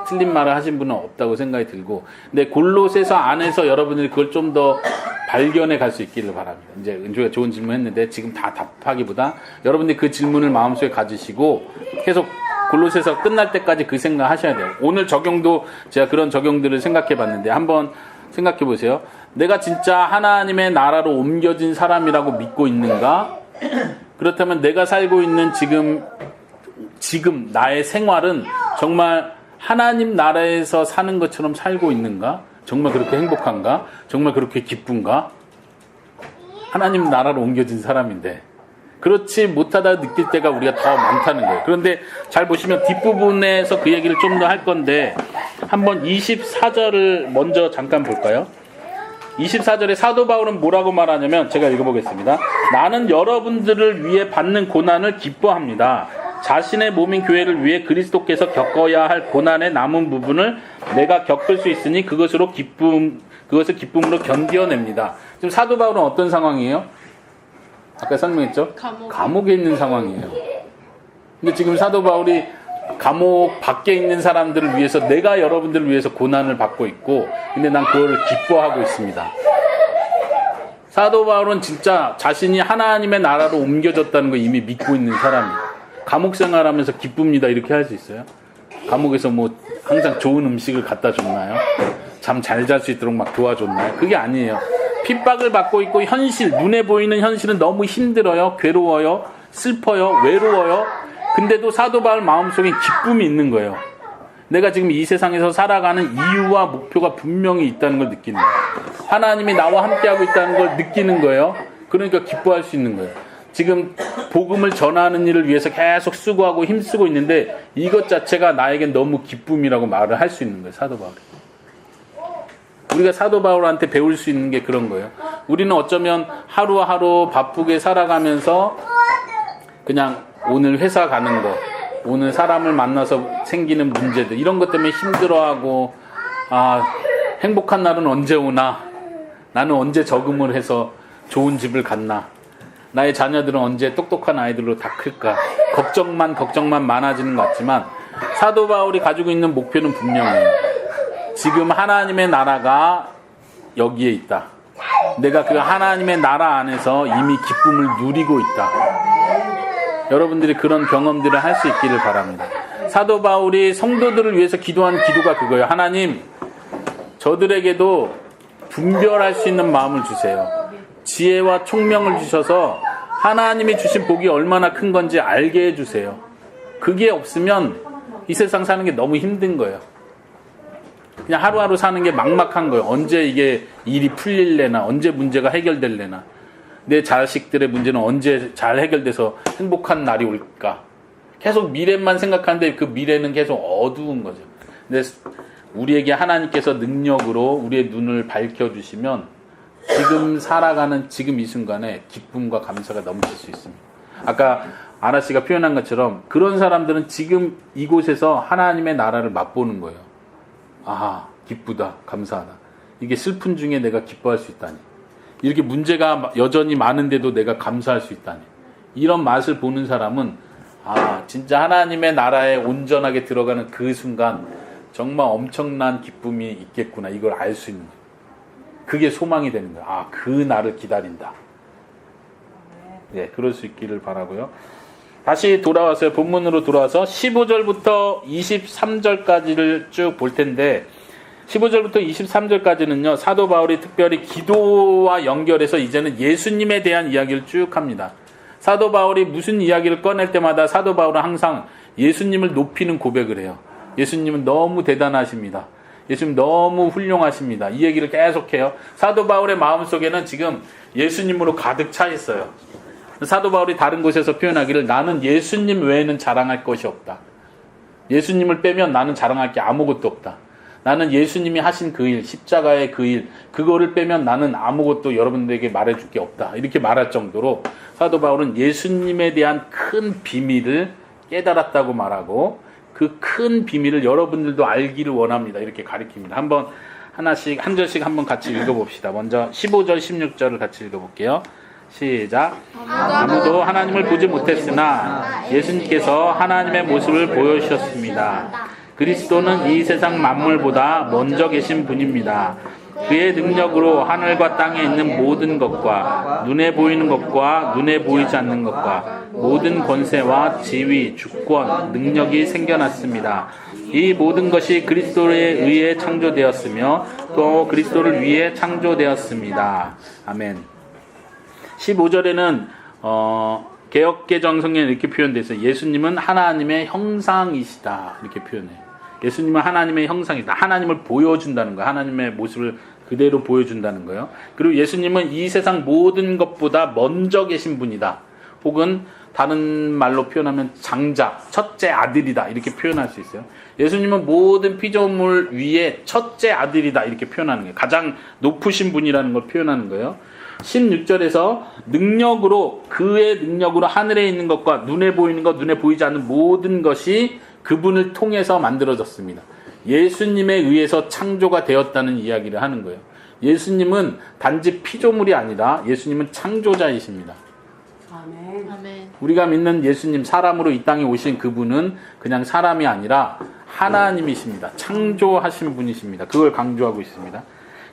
틀린 말을 하신 분은 없다고 생각이 들고, 근데 골로새서 안에서 여러분들이 그걸 좀 더 발견해 갈 수 있기를 바랍니다. 이제 은조가 좋은 질문 했는데 지금 다 답하기보다 여러분들이 그 질문을 마음속에 가지시고 계속 골로새서 끝날 때까지 그 생각 하셔야 돼요. 오늘 적용도 제가 그런 적용들을 생각해 봤는데 한번 생각해 보세요. 내가 진짜 하나님의 나라로 옮겨진 사람이라고 믿고 있는가? 그렇다면 내가 살고 있는 지금 나의 생활은 정말 하나님 나라에서 사는 것처럼 살고 있는가? 정말 그렇게 행복한가? 정말 그렇게 기쁜가? 하나님 나라로 옮겨진 사람인데 그렇지 못하다 느낄 때가 우리가 더 많다는 거예요. 그런데 잘 보시면 뒷부분에서 그 얘기를 좀 더 할 건데 한번 24절을 먼저 잠깐 볼까요? 24절에 사도 바울은 뭐라고 말하냐면 제가 읽어보겠습니다. 나는 여러분들을 위해 받는 고난을 기뻐합니다. 자신의 몸인 교회를 위해 그리스도께서 겪어야 할 고난의 남은 부분을 내가 겪을 수 있으니 그것을 기쁨으로 견뎌냅니다. 지금 사도 바울은 어떤 상황이에요? 아까 설명했죠? 감옥에 있는 상황이에요. 근데 지금 사도 바울이 감옥 밖에 있는 사람들을 위해서 내가 여러분들을 위해서 고난을 받고 있고 근데 난 그거를 기뻐하고 있습니다. 사도 바울은 진짜 자신이 하나님의 나라로 옮겨졌다는 걸 이미 믿고 있는 사람이에요. 감옥 생활하면서 기쁩니다 이렇게 할 수 있어요? 감옥에서 뭐 항상 좋은 음식을 갖다 줬나요? 잠 잘 잘 수 있도록 막 도와줬나요? 그게 아니에요. 핍박을 받고 있고 현실, 눈에 보이는 현실은 너무 힘들어요. 괴로워요. 슬퍼요. 외로워요. 근데도 사도 바울 마음속에 기쁨이 있는 거예요. 내가 지금 이 세상에서 살아가는 이유와 목표가 분명히 있다는 걸 느끼는 거예요. 하나님이 나와 함께하고 있다는 걸 느끼는 거예요. 그러니까 기뻐할 수 있는 거예요. 지금 복음을 전하는 일을 위해서 계속 수고하고 힘쓰고 있는데 이것 자체가 나에겐 너무 기쁨이라고 말을 할 수 있는 거예요. 사도 바울이. 우리가 사도 바울한테 배울 수 있는 게 그런 거예요. 우리는 어쩌면 하루하루 바쁘게 살아가면서 그냥 오늘 회사 가는 거, 오늘 사람을 만나서 생기는 문제들 이런 것 때문에 힘들어하고 행복한 날은 언제 오나? 나는 언제 저금을 해서 좋은 집을 갖나? 나의 자녀들은 언제 똑똑한 아이들로 다 클까? 걱정만 많아지는 것 같지만 사도 바울이 가지고 있는 목표는 분명해요. 지금 하나님의 나라가 여기에 있다. 내가 그 하나님의 나라 안에서 이미 기쁨을 누리고 있다. 여러분들이 그런 경험들을 할 수 있기를 바랍니다. 사도 바울이 성도들을 위해서 기도한 기도가 그거예요. 하나님, 저들에게도 분별할 수 있는 마음을 주세요. 지혜와 총명을 주셔서 하나님이 주신 복이 얼마나 큰 건지 알게 해주세요. 그게 없으면 이 세상 사는 게 너무 힘든 거예요. 그냥 하루하루 사는 게 막막한 거예요. 언제 이게 일이 풀릴래나, 언제 문제가 해결될래나, 내 자식들의 문제는 언제 잘 해결돼서 행복한 날이 올까. 계속 미래만 생각하는데 그 미래는 계속 어두운 거죠. 근데 우리에게 하나님께서 능력으로 우리의 눈을 밝혀주시면 지금 살아가는 지금 이 순간에 기쁨과 감사가 넘칠 수 있습니다. 아까 아라 씨가 표현한 것처럼 그런 사람들은 지금 이곳에서 하나님의 나라를 맛보는 거예요. 기쁘다, 감사하다. 이게 슬픈 중에 내가 기뻐할 수 있다니. 이렇게 문제가 여전히 많은데도 내가 감사할 수 있다니. 이런 맛을 보는 사람은 진짜 하나님의 나라에 온전하게 들어가는 그 순간 정말 엄청난 기쁨이 있겠구나. 이걸 알 수 있는 거예요. 그게 소망이 되는 거예요. 그 날을 기다린다. 그럴 수 있기를 바라고요. 다시 돌아와서요. 본문으로 돌아와서 15절부터 23절까지를 쭉 볼 텐데 15절부터 23절까지는요. 사도 바울이 특별히 기도와 연결해서 이제는 예수님에 대한 이야기를 쭉 합니다. 사도 바울이 무슨 이야기를 꺼낼 때마다 사도 바울은 항상 예수님을 높이는 고백을 해요. 예수님은 너무 대단하십니다. 예수님 너무 훌륭하십니다. 이 얘기를 계속해요. 사도 바울의 마음속에는 지금 예수님으로 가득 차 있어요. 사도 바울이 다른 곳에서 표현하기를 나는 예수님 외에는 자랑할 것이 없다. 예수님을 빼면 나는 자랑할 게 아무것도 없다. 나는 예수님이 하신 그 일, 십자가의 그 일, 그거를 빼면 나는 아무것도 여러분들에게 말해줄 게 없다. 이렇게 말할 정도로 사도 바울은 예수님에 대한 큰 비밀을 깨달았다고 말하고 그 큰 비밀을 여러분들도 알기를 원합니다. 이렇게 가리킵니다. 한번 하나씩 한 절씩 한번 같이 읽어봅시다. 먼저 15절 16절을 같이 읽어볼게요. 시작. 아무도 하나님을 보지 못했으나 예수님께서 하나님의 모습을 보여주셨습니다. 그리스도는 이 세상 만물보다 먼저 계신 분입니다. 그의 능력으로 하늘과 땅에 있는 모든 것과 눈에 보이는 것과 눈에 보이지 않는 것과 모든 권세와 지위, 주권, 능력이 생겨났습니다. 이 모든 것이 그리스도에 의해 창조되었으며 또 그리스도를 위해 창조되었습니다. 아멘. 15절에는 개역개정 성경에 이렇게 표현되어 있어요. 예수님은 하나님의 형상이시다. 이렇게 표현해요. 예수님은 하나님의 형상이다. 하나님을 보여준다는 거예요. 하나님의 모습을 그대로 보여준다는 거예요. 그리고 예수님은 이 세상 모든 것보다 먼저 계신 분이다. 혹은 다른 말로 표현하면 장자, 첫째 아들이다. 이렇게 표현할 수 있어요. 예수님은 모든 피조물 위에 첫째 아들이다. 이렇게 표현하는 거예요. 가장 높으신 분이라는 걸 표현하는 거예요. 16절에서 능력으로 그의 능력으로 하늘에 있는 것과 눈에 보이는 것, 눈에 보이지 않는 모든 것이 그분을 통해서 만들어졌습니다. 예수님에 의해서 창조가 되었다는 이야기를 하는 거예요. 예수님은 단지 피조물이 아니라 예수님은 창조자이십니다. 아멘. 아멘. 우리가 믿는 예수님, 사람으로 이 땅에 오신 그분은 그냥 사람이 아니라 하나님이십니다. 창조하신 분이십니다. 그걸 강조하고 있습니다.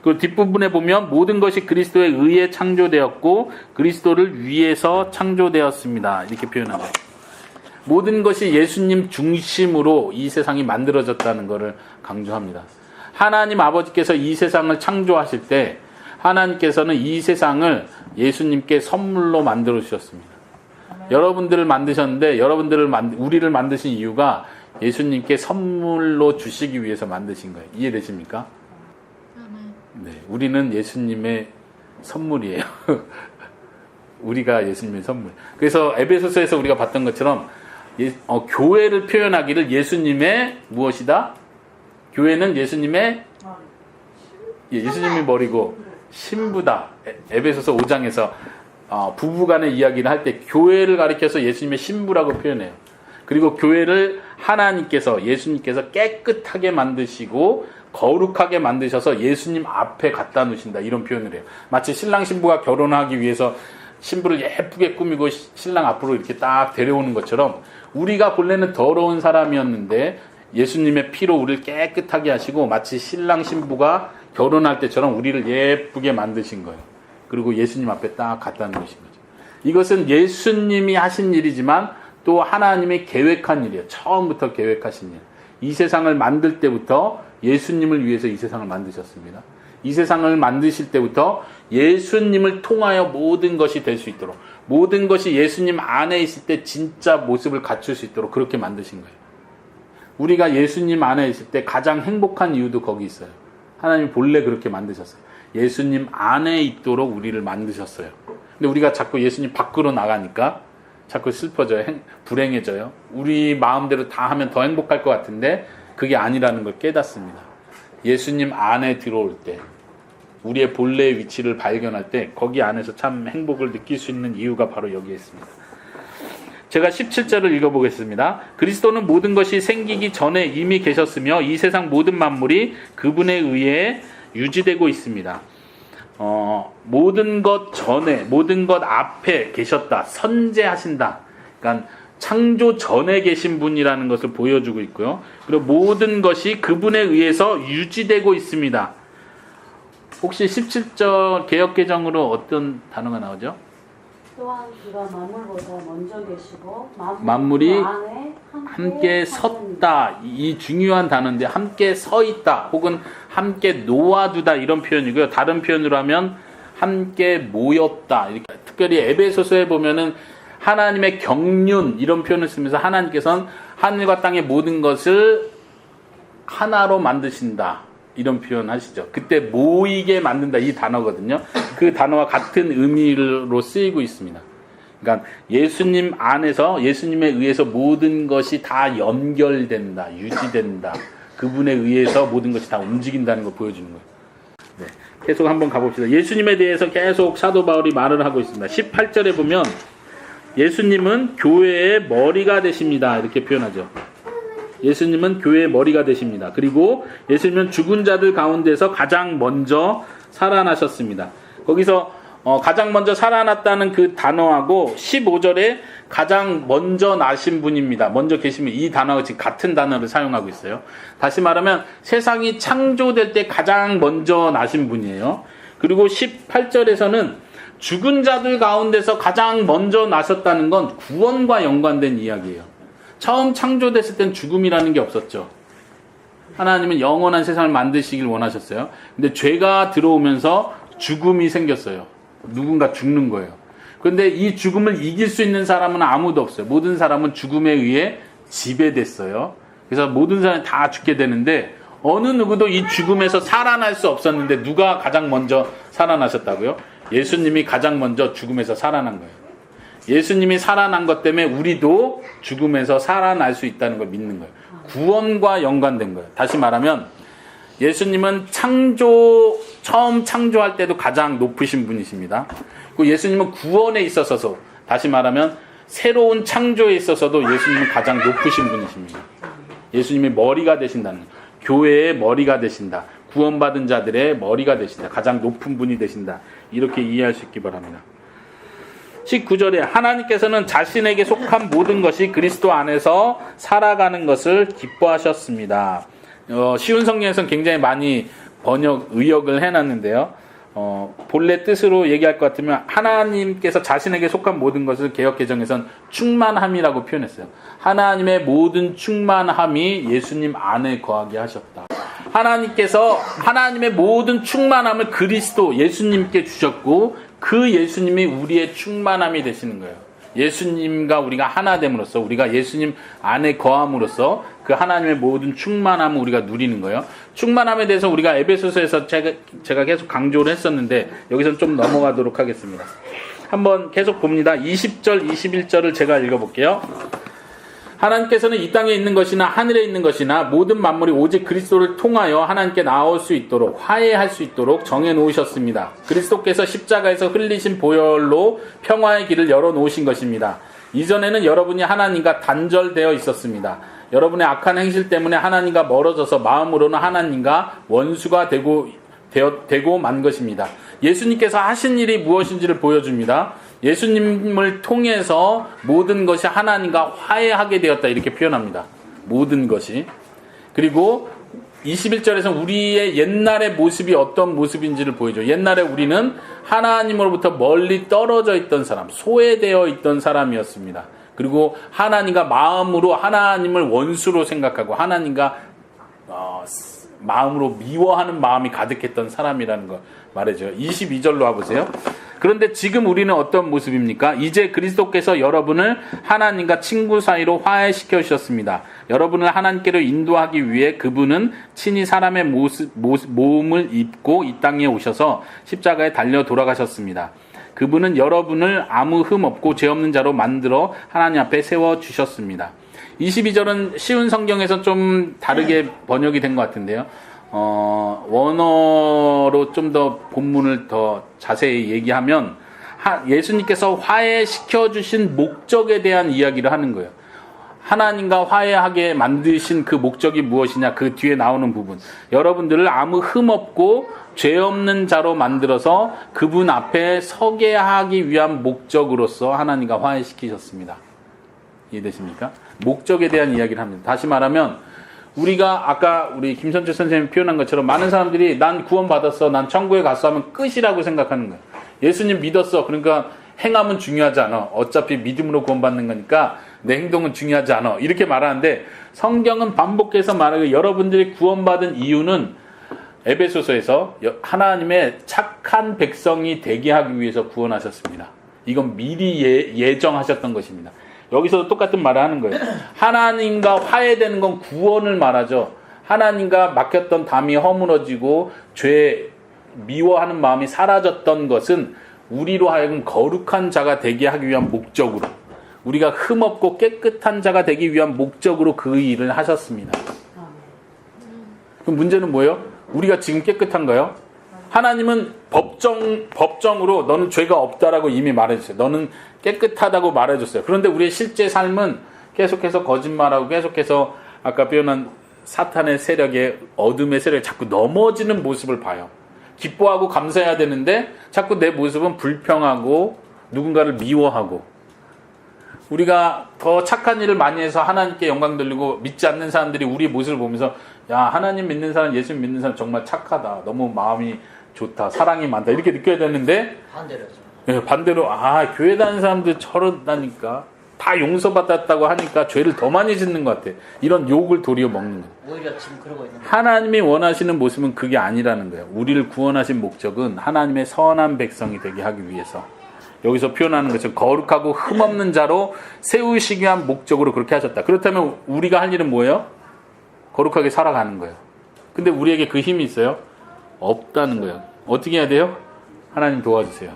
그 뒷부분에 보면 모든 것이 그리스도에 의해 창조되었고 그리스도를 위해서 창조되었습니다. 이렇게 표현하고 모든 것이 예수님 중심으로 이 세상이 만들어졌다는 것을 강조합니다. 하나님 아버지께서 이 세상을 창조하실 때 하나님께서는 이 세상을 예수님께 선물로 만들어 주셨습니다. 여러분들을 만드셨는데 우리를 만드신 이유가 예수님께 선물로 주시기 위해서 만드신 거예요. 이해되십니까? 네, 우리는 예수님의 선물이에요. 우리가 예수님의 선물. 그래서 에베소서에서 우리가 봤던 것처럼 교회를 표현하기를 예수님의 무엇이다? 교회는 예수님의 예수님이 머리고 신부다. 에베소서 5장에서 부부간의 이야기를 할 때 교회를 가리켜서 예수님의 신부라고 표현해요. 그리고 교회를 하나님께서 예수님께서 깨끗하게 만드시고 거룩하게 만드셔서 예수님 앞에 갖다 놓으신다. 이런 표현을 해요. 마치 신랑 신부가 결혼하기 위해서 신부를 예쁘게 꾸미고 신랑 앞으로 이렇게 딱 데려오는 것처럼 우리가 본래는 더러운 사람이었는데 예수님의 피로 우리를 깨끗하게 하시고 마치 신랑 신부가 결혼할 때처럼 우리를 예쁘게 만드신 거예요. 그리고 예수님 앞에 딱 갖다 놓으신 거죠. 이것은 예수님이 하신 일이지만 또 하나님이 계획한 일이에요. 처음부터 계획하신 일. 이 세상을 만들 때부터 예수님을 위해서 이 세상을 만드셨습니다. 이 세상을 만드실 때부터 예수님을 통하여 모든 것이 될 수 있도록 모든 것이 예수님 안에 있을 때 진짜 모습을 갖출 수 있도록 그렇게 만드신 거예요. 우리가 예수님 안에 있을 때 가장 행복한 이유도 거기 있어요. 하나님이 본래 그렇게 만드셨어요. 예수님 안에 있도록 우리를 만드셨어요. 근데 우리가 자꾸 예수님 밖으로 나가니까 자꾸 슬퍼져요. 불행해져요. 우리 마음대로 다 하면 더 행복할 것 같은데 그게 아니라는 걸 깨닫습니다. 예수님 안에 들어올 때 우리의 본래의 위치를 발견할 때 거기 안에서 참 행복을 느낄 수 있는 이유가 바로 여기에 있습니다. 제가 17절을 읽어보겠습니다. 그리스도는 모든 것이 생기기 전에 이미 계셨으며 이 세상 모든 만물이 그분에 의해 유지되고 있습니다. 모든 것 전에 모든 것 앞에 계셨다. 선재하신다. 그러니까 창조 전에 계신 분이라는 것을 보여주고 있고요. 그리고 모든 것이 그분에 의해서 유지되고 있습니다. 혹시 17절 개역개정으로 어떤 단어가 나오죠? 또한 그가 만물보다 먼저 계시고 만물이 그 안에 함께 섰다. 이 중요한 단어인데 함께 서 있다. 혹은 함께 놓아두다 이런 표현이고요. 다른 표현으로 하면 함께 모였다. 이렇게 특별히 에베소서에 보면은 하나님의 경륜 이런 표현을 쓰면서 하나님께서는 하늘과 땅의 모든 것을 하나로 만드신다. 이런 표현 하시죠. 그때 모이게 만든다 이 단어거든요. 그 단어와 같은 의미로 쓰이고 있습니다. 그러니까 예수님 안에서 예수님에 의해서 모든 것이 다 연결된다, 유지된다. 그분에 의해서 모든 것이 다 움직인다는 걸 보여주는 거예요. 네, 계속 한번 가봅시다. 예수님에 대해서 계속 사도 바울이 말을 하고 있습니다. 18절에 보면 예수님은 교회의 머리가 되십니다. 이렇게 표현하죠. 예수님은 교회의 머리가 되십니다. 그리고 예수님은 죽은 자들 가운데서 가장 먼저 살아나셨습니다. 거기서 가장 먼저 살아났다는 그 단어하고 15절에 가장 먼저 나신 분입니다. 먼저 계시면 이 단어가 지금 같은 단어를 사용하고 있어요. 다시 말하면 세상이 창조될 때 가장 먼저 나신 분이에요. 그리고 18절에서는 죽은 자들 가운데서 가장 먼저 나셨다는 건 구원과 연관된 이야기예요. 처음 창조됐을 땐 죽음이라는 게 없었죠. 하나님은 영원한 세상을 만드시길 원하셨어요. 근데 죄가 들어오면서 죽음이 생겼어요. 누군가 죽는 거예요. 그런데 이 죽음을 이길 수 있는 사람은 아무도 없어요. 모든 사람은 죽음에 의해 지배됐어요. 그래서 모든 사람이 다 죽게 되는데 어느 누구도 이 죽음에서 살아날 수 없었는데 누가 가장 먼저 살아나셨다고요? 예수님이 가장 먼저 죽음에서 살아난 거예요. 예수님이 살아난 것 때문에 우리도 죽음에서 살아날 수 있다는 걸 믿는 거예요. 구원과 연관된 거예요. 다시 말하면 예수님은 처음 창조할 때도 가장 높으신 분이십니다. 그리고 예수님은 구원에 있어서도, 다시 말하면 새로운 창조에 있어서도 예수님은 가장 높으신 분이십니다. 예수님이 머리가 되신다는 거예요. 교회의 머리가 되신다. 구원받은 자들의 머리가 되신다. 가장 높은 분이 되신다. 이렇게 이해할 수 있기 바랍니다. 19절에 하나님께서는 자신에게 속한 모든 것이 그리스도 안에서 살아가는 것을 기뻐하셨습니다. 쉬운 성경에서는 굉장히 많이 의역을 해놨는데요. 본래 뜻으로 얘기할 것 같으면 하나님께서 자신에게 속한 모든 것을 개역개정에서는 충만함이라고 표현했어요. 하나님의 모든 충만함이 예수님 안에 거하게 하셨다. 하나님께서 하나님의 모든 충만함을 그리스도 예수님께 주셨고 그 예수님이 우리의 충만함이 되시는 거예요. 예수님과 우리가 하나됨으로써 우리가 예수님 안에 거함으로써 그 하나님의 모든 충만함을 우리가 누리는 거예요. 충만함에 대해서 우리가 에베소서에서 제가 계속 강조를 했었는데 여기서는 좀 넘어가도록 하겠습니다. 한번 계속 봅니다. 20절, 21절을 제가 읽어볼게요. 하나님께서는 이 땅에 있는 것이나 하늘에 있는 것이나 모든 만물이 오직 그리스도를 통하여 하나님께 나올 수 있도록 화해할 수 있도록 정해놓으셨습니다. 그리스도께서 십자가에서 흘리신 보혈로 평화의 길을 열어놓으신 것입니다. 이전에는 여러분이 하나님과 단절되어 있었습니다. 여러분의 악한 행실 때문에 하나님과 멀어져서 마음으로는 하나님과 원수가 되고 만 것입니다. 예수님께서 하신 일이 무엇인지를 보여줍니다. 예수님을 통해서 모든 것이 하나님과 화해하게 되었다 이렇게 표현합니다. 모든 것이. 그리고 21절에서 우리의 옛날의 모습이 어떤 모습인지를 보여줘요. 옛날에 우리는 하나님으로부터 멀리 떨어져 있던 사람, 소외되어 있던 사람이었습니다. 그리고 하나님과 마음으로 하나님을 원수로 생각하고 하나님과 마음으로 미워하는 마음이 가득했던 사람이라는 걸 말해줘요. 22절로 와보세요. 그런데 지금 우리는 어떤 모습입니까? 이제 그리스도께서 여러분을 하나님과 친구 사이로 화해시켜 주셨습니다. 여러분을 하나님께로 인도하기 위해 그분은 친히 사람의 몸을 입고 이 땅에 오셔서 십자가에 달려 돌아가셨습니다. 그분은 여러분을 아무 흠 없고 죄 없는 자로 만들어 하나님 앞에 세워주셨습니다. 22절은 쉬운 성경에서 좀 다르게 번역이 된 것 같은데요. 원어로 좀 더 본문을 더 자세히 얘기하면 예수님께서 화해시켜 주신 목적에 대한 이야기를 하는 거예요. 하나님과 화해하게 만드신 그 목적이 무엇이냐, 그 뒤에 나오는 부분. 여러분들을 아무 흠 없고 죄 없는 자로 만들어서 그분 앞에 서게 하기 위한 목적으로서 하나님과 화해시키셨습니다. 이해되십니까? 목적에 대한 이야기를 합니다. 다시 말하면 우리가 아까 우리 김선재 선생님이 표현한 것처럼 많은 사람들이 난 구원받았어, 난 천국에 갔어 하면 끝이라고 생각하는 거예요. 예수님 믿었어, 그러니까 행함은 중요하지 않아. 어차피 믿음으로 구원받는 거니까 내 행동은 중요하지 않아. 이렇게 말하는데 성경은 반복해서 말하고 여러분들이 구원받은 이유는 에베소서에서 하나님의 착한 백성이 되게 하기 위해서 구원하셨습니다. 이건 미리 예정하셨던 것입니다. 여기서도 똑같은 말을 하는 거예요. 하나님과 화해되는 건 구원을 말하죠. 하나님과 맡겼던 담이 허물어지고 죄 미워하는 마음이 사라졌던 것은 우리로 하여금 거룩한 자가 되게 하기 위한 목적으로, 우리가 흠없고 깨끗한 자가 되기 위한 목적으로 그 일을 하셨습니다. 그럼 문제는 뭐예요? 우리가 지금 깨끗한가요? 하나님은 법정으로 너는 죄가 없다라고 이미 말해줬어요. 너는 깨끗하다고 말해줬어요. 그런데 우리의 실제 삶은 계속해서 거짓말하고 계속해서 아까 표현한 사탄의 세력에, 어둠의 세력에 자꾸 넘어지는 모습을 봐요. 기뻐하고 감사해야 되는데 자꾸 내 모습은 불평하고 누군가를 미워하고, 우리가 더 착한 일을 많이 해서 하나님께 영광 돌리고 믿지 않는 사람들이 우리 모습을 보면서 야, 하나님 믿는 사람, 예수 믿는 사람 정말 착하다, 너무 마음이 좋다, 사랑이 많다 이렇게 느껴야 되는데 반대로죠. 네, 반대로 교회 다니는 사람들 저런다니까, 다 용서받았다고 하니까 죄를 더 많이 짓는 것 같아. 이런 욕을 도리어 먹는 거예요. 오히려 지금 그러고 있는 거예요. 하나님이 원하시는 모습은 그게 아니라는 거예요. 우리를 구원하신 목적은 하나님의 선한 백성이 되게 하기 위해서, 여기서 표현하는 것은 거룩하고 흠없는 자로 세우시기 위한 목적으로 그렇게 하셨다. 그렇다면 우리가 할 일은 뭐예요? 거룩하게 살아가는 거예요. 근데 우리에게 그 힘이 있어요? 없다는 거예요. 어떻게 해야 돼요? 하나님 도와주세요.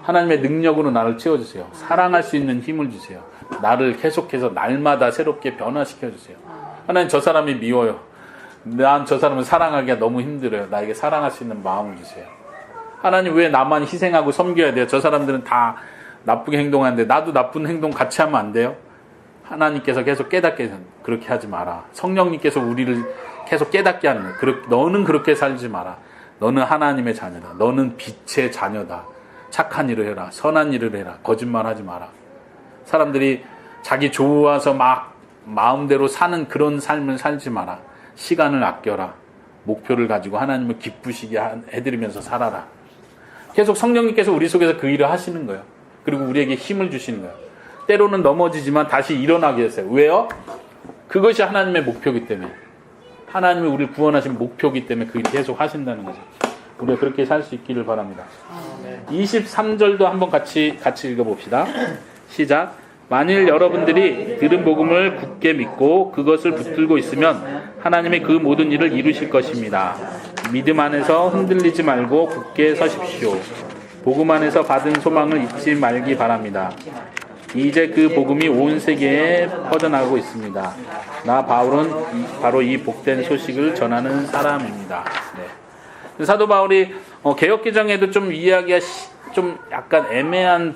하나님의 능력으로 나를 채워주세요. 사랑할 수 있는 힘을 주세요. 나를 계속해서 날마다 새롭게 변화시켜주세요. 하나님, 저 사람이 미워요. 난 저 사람을 사랑하기가 너무 힘들어요. 나에게 사랑할 수 있는 마음을 주세요. 하나님, 왜 나만 희생하고 섬겨야 돼요? 저 사람들은 다 나쁘게 행동하는데 나도 나쁜 행동 같이 하면 안 돼요? 하나님께서 계속 깨닫게 해서 그렇게 하지 마라. 성령님께서 우리를 계속 깨닫게 하는 거예요. 너는 그렇게 살지 마라. 너는 하나님의 자녀다. 너는 빛의 자녀다. 착한 일을 해라. 선한 일을 해라. 거짓말하지 마라. 사람들이 자기 좋아서 막 마음대로 사는 그런 삶을 살지 마라. 시간을 아껴라. 목표를 가지고 하나님을 기쁘시게 해드리면서 살아라. 계속 성령님께서 우리 속에서 그 일을 하시는 거예요. 그리고 우리에게 힘을 주시는 거예요. 때로는 넘어지지만 다시 일어나게 했어요. 왜요? 그것이 하나님의 목표이기 때문에. 하나님이 우리를 구원하신 목표이기 때문에 그 일을 계속 하신다는 거죠. 우리가 그렇게 살 수 있기를 바랍니다. 23절도 한번 같이 읽어봅시다. 시작. 만일 여러분들이 들은 복음을 굳게 믿고 그것을 붙들고 있으면 하나님의 그 모든 일을 이루실 것입니다. 믿음 안에서 흔들리지 말고 굳게 서십시오. 복음 안에서 받은 소망을 잊지 말기 바랍니다. 이제 그 복음이 온 세계에 퍼져나가고 있습니다. 나 바울은 바로 이 복된 소식을 전하는 사람입니다. 네. 사도 바울이 개역개정에도 좀 이야기가 좀 약간 애매한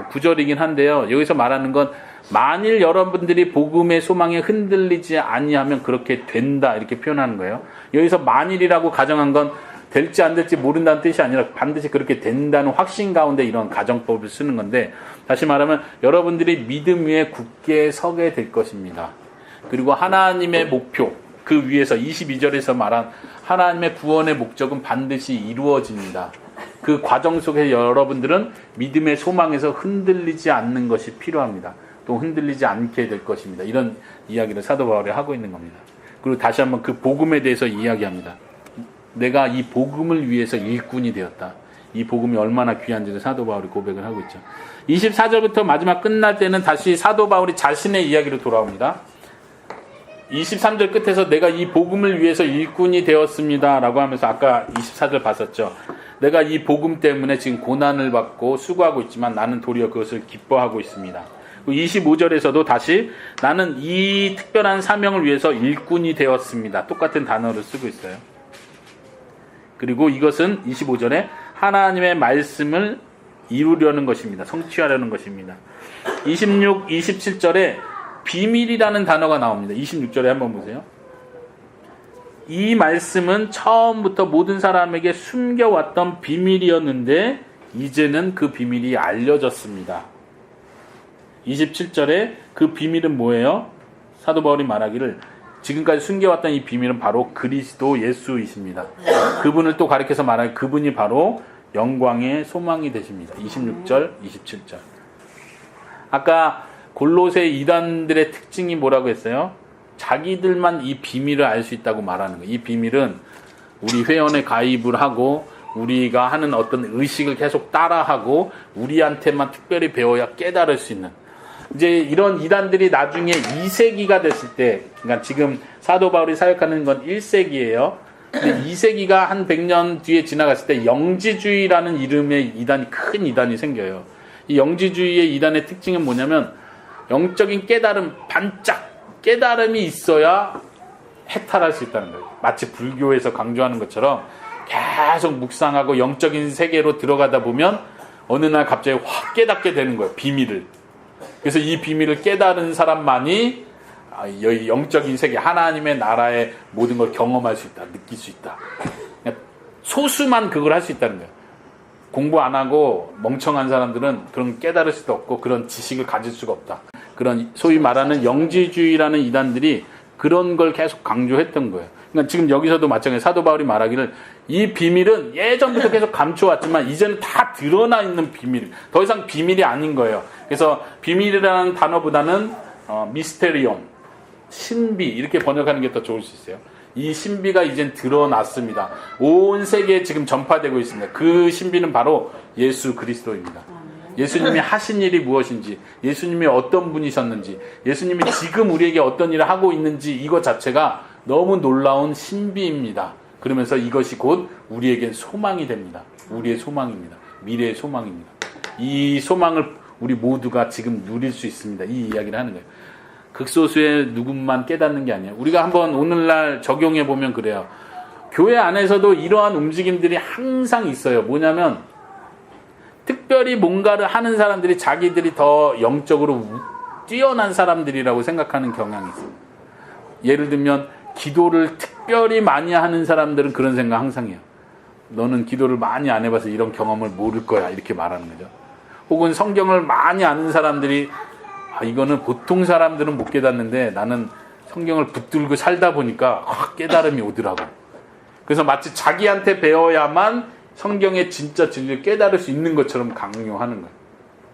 구절이긴 한데요. 여기서 말하는 건 만일 여러분들이 복음의 소망에 흔들리지 아니하면 그렇게 된다 이렇게 표현하는 거예요. 여기서 만일이라고 가정한 건 될지 안 될지 모른다는 뜻이 아니라 반드시 그렇게 된다는 확신 가운데 이런 가정법을 쓰는 건데, 다시 말하면 여러분들이 믿음 위에 굳게 서게 될 것입니다. 그리고 하나님의 목표, 그 위에서 22절에서 말한 하나님의 구원의 목적은 반드시 이루어집니다. 그 과정 속에 여러분들은 믿음의 소망에서 흔들리지 않는 것이 필요합니다. 또 흔들리지 않게 될 것입니다. 이런 이야기를 사도 바울이 하고 있는 겁니다. 그리고 다시 한번 그 복음에 대해서 이야기합니다. 내가 이 복음을 위해서 일꾼이 되었다. 이 복음이 얼마나 귀한지를 사도 바울이 고백을 하고 있죠. 24절부터 마지막 끝날 때는 다시 사도 바울이 자신의 이야기로 돌아옵니다. 23절 끝에서 내가 이 복음을 위해서 일꾼이 되었습니다 라고 하면서 아까 24절 봤었죠. 내가 이 복음 때문에 지금 고난을 받고 수고하고 있지만 나는 도리어 그것을 기뻐하고 있습니다. 25절에서도 다시 나는 이 특별한 사명을 위해서 일꾼이 되었습니다. 똑같은 단어를 쓰고 있어요. 그리고 이것은 25절에 하나님의 말씀을 이루려는 것입니다. 성취하려는 것입니다. 26, 27절에 비밀이라는 단어가 나옵니다. 26절에 한번 보세요. 이 말씀은 처음부터 모든 사람에게 숨겨왔던 비밀이었는데 이제는 그 비밀이 알려졌습니다. 27절에 그 비밀은 뭐예요? 사도 바울이 말하기를 지금까지 숨겨왔던 이 비밀은 바로 그리스도 예수이십니다. 그분을 또 가리켜서 말하기 그분이 바로 영광의 소망이 되십니다. 26절, 27절. 아까 골로새 이단들의 특징이 뭐라고 했어요? 자기들만 이 비밀을 알 수 있다고 말하는 거예요. 이 비밀은 우리 회원에 가입을 하고 우리가 하는 어떤 의식을 계속 따라하고 우리한테만 특별히 배워야 깨달을 수 있는, 이제 이런 이단들이 나중에 2세기가 됐을 때, 그러니까 지금 사도 바울이 사역하는 건 1세기예요. 근데 2세기가 한 100년 뒤에 지나갔을 때 영지주의라는 이름의 이단이, 큰 이단이 생겨요. 이 영지주의의 이단의 특징은 뭐냐면 영적인 깨달음, 반짝 깨달음이 있어야 해탈할 수 있다는 거예요. 마치 불교에서 강조하는 것처럼 계속 묵상하고 영적인 세계로 들어가다 보면 어느 날 갑자기 확 깨닫게 되는 거예요. 비밀을. 그래서 이 비밀을 깨달은 사람만이 여기 영적인 세계, 하나님의 나라의 모든 걸 경험할 수 있다, 느낄 수 있다. 소수만 그걸 할 수 있다는 거예요. 공부 안 하고 멍청한 사람들은 그런 깨달을 수도 없고 그런 지식을 가질 수가 없다. 그런 소위 말하는 영지주의라는 이단들이 그런 걸 계속 강조했던 거예요. 그러니까 지금 여기서도 마찬가지로 사도 바울이 말하기를 이 비밀은 예전부터 계속 감춰왔지만 이제는 다 드러나 있는 비밀. 더 이상 비밀이 아닌 거예요. 그래서 비밀이라는 단어보다는 미스테리온, 신비 이렇게 번역하는 게 더 좋을 수 있어요. 이 신비가 이젠 드러났습니다. 온 세계에 지금 전파되고 있습니다. 그 신비는 바로 예수 그리스도입니다. 예수님이 하신 일이 무엇인지, 예수님이 어떤 분이셨는지, 예수님이 지금 우리에게 어떤 일을 하고 있는지 이것 자체가 너무 놀라운 신비입니다. 그러면서 이것이 곧 우리에겐 소망이 됩니다. 우리의 소망입니다. 미래의 소망입니다. 이 소망을 우리 모두가 지금 누릴 수 있습니다. 이 이야기를 하는 거예요. 극소수의 누군만 깨닫는 게 아니에요. 우리가 한번 오늘날 적용해 보면 그래요. 교회 안에서도 이러한 움직임들이 항상 있어요. 뭐냐면 특별히 뭔가를 하는 사람들이 자기들이 더 영적으로 뛰어난 사람들이라고 생각하는 경향이 있어요. 예를 들면 기도를 특별히 많이 하는 사람들은 그런 생각 항상 해요. 너는 기도를 많이 안 해봐서 이런 경험을 모를 거야, 이렇게 말하는 거죠. 혹은 성경을 많이 아는 사람들이 이거는 보통 사람들은 못 깨닫는데 나는 성경을 붙들고 살다 보니까 깨달음이 오더라고. 그래서 마치 자기한테 배워야만 성경의 진짜 진리를 깨달을 수 있는 것처럼 강요하는 거예요.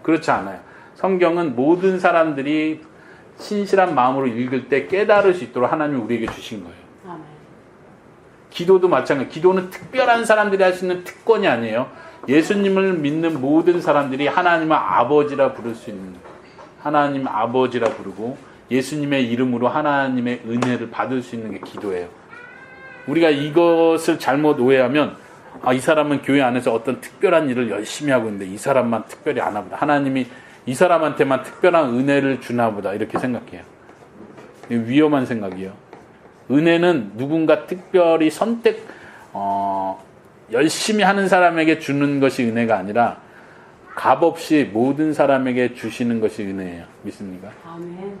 그렇지 않아요. 성경은 모든 사람들이 신실한 마음으로 읽을 때 깨달을 수 있도록 하나님이 우리에게 주신 거예요. 아멘. 기도도 마찬가지. 기도는 특별한 사람들이 할 수 있는 특권이 아니에요. 예수님을 믿는 모든 사람들이 하나님을 아버지라 부를 수 있는 거예요. 하나님 아버지라 부르고 예수님의 이름으로 하나님의 은혜를 받을 수 있는 게 기도예요. 우리가 이것을 잘못 오해하면 이 사람은 교회 안에서 어떤 특별한 일을 열심히 하고 있는데 이 사람만 특별히 안 하보다. 하나님이 이 사람한테만 특별한 은혜를 주나 보다 이렇게 생각해요. 위험한 생각이에요. 은혜는 누군가 특별히 열심히 하는 사람에게 주는 것이 은혜가 아니라 값없이 모든 사람에게 주시는 것이 은혜예요. 믿습니까? 아멘.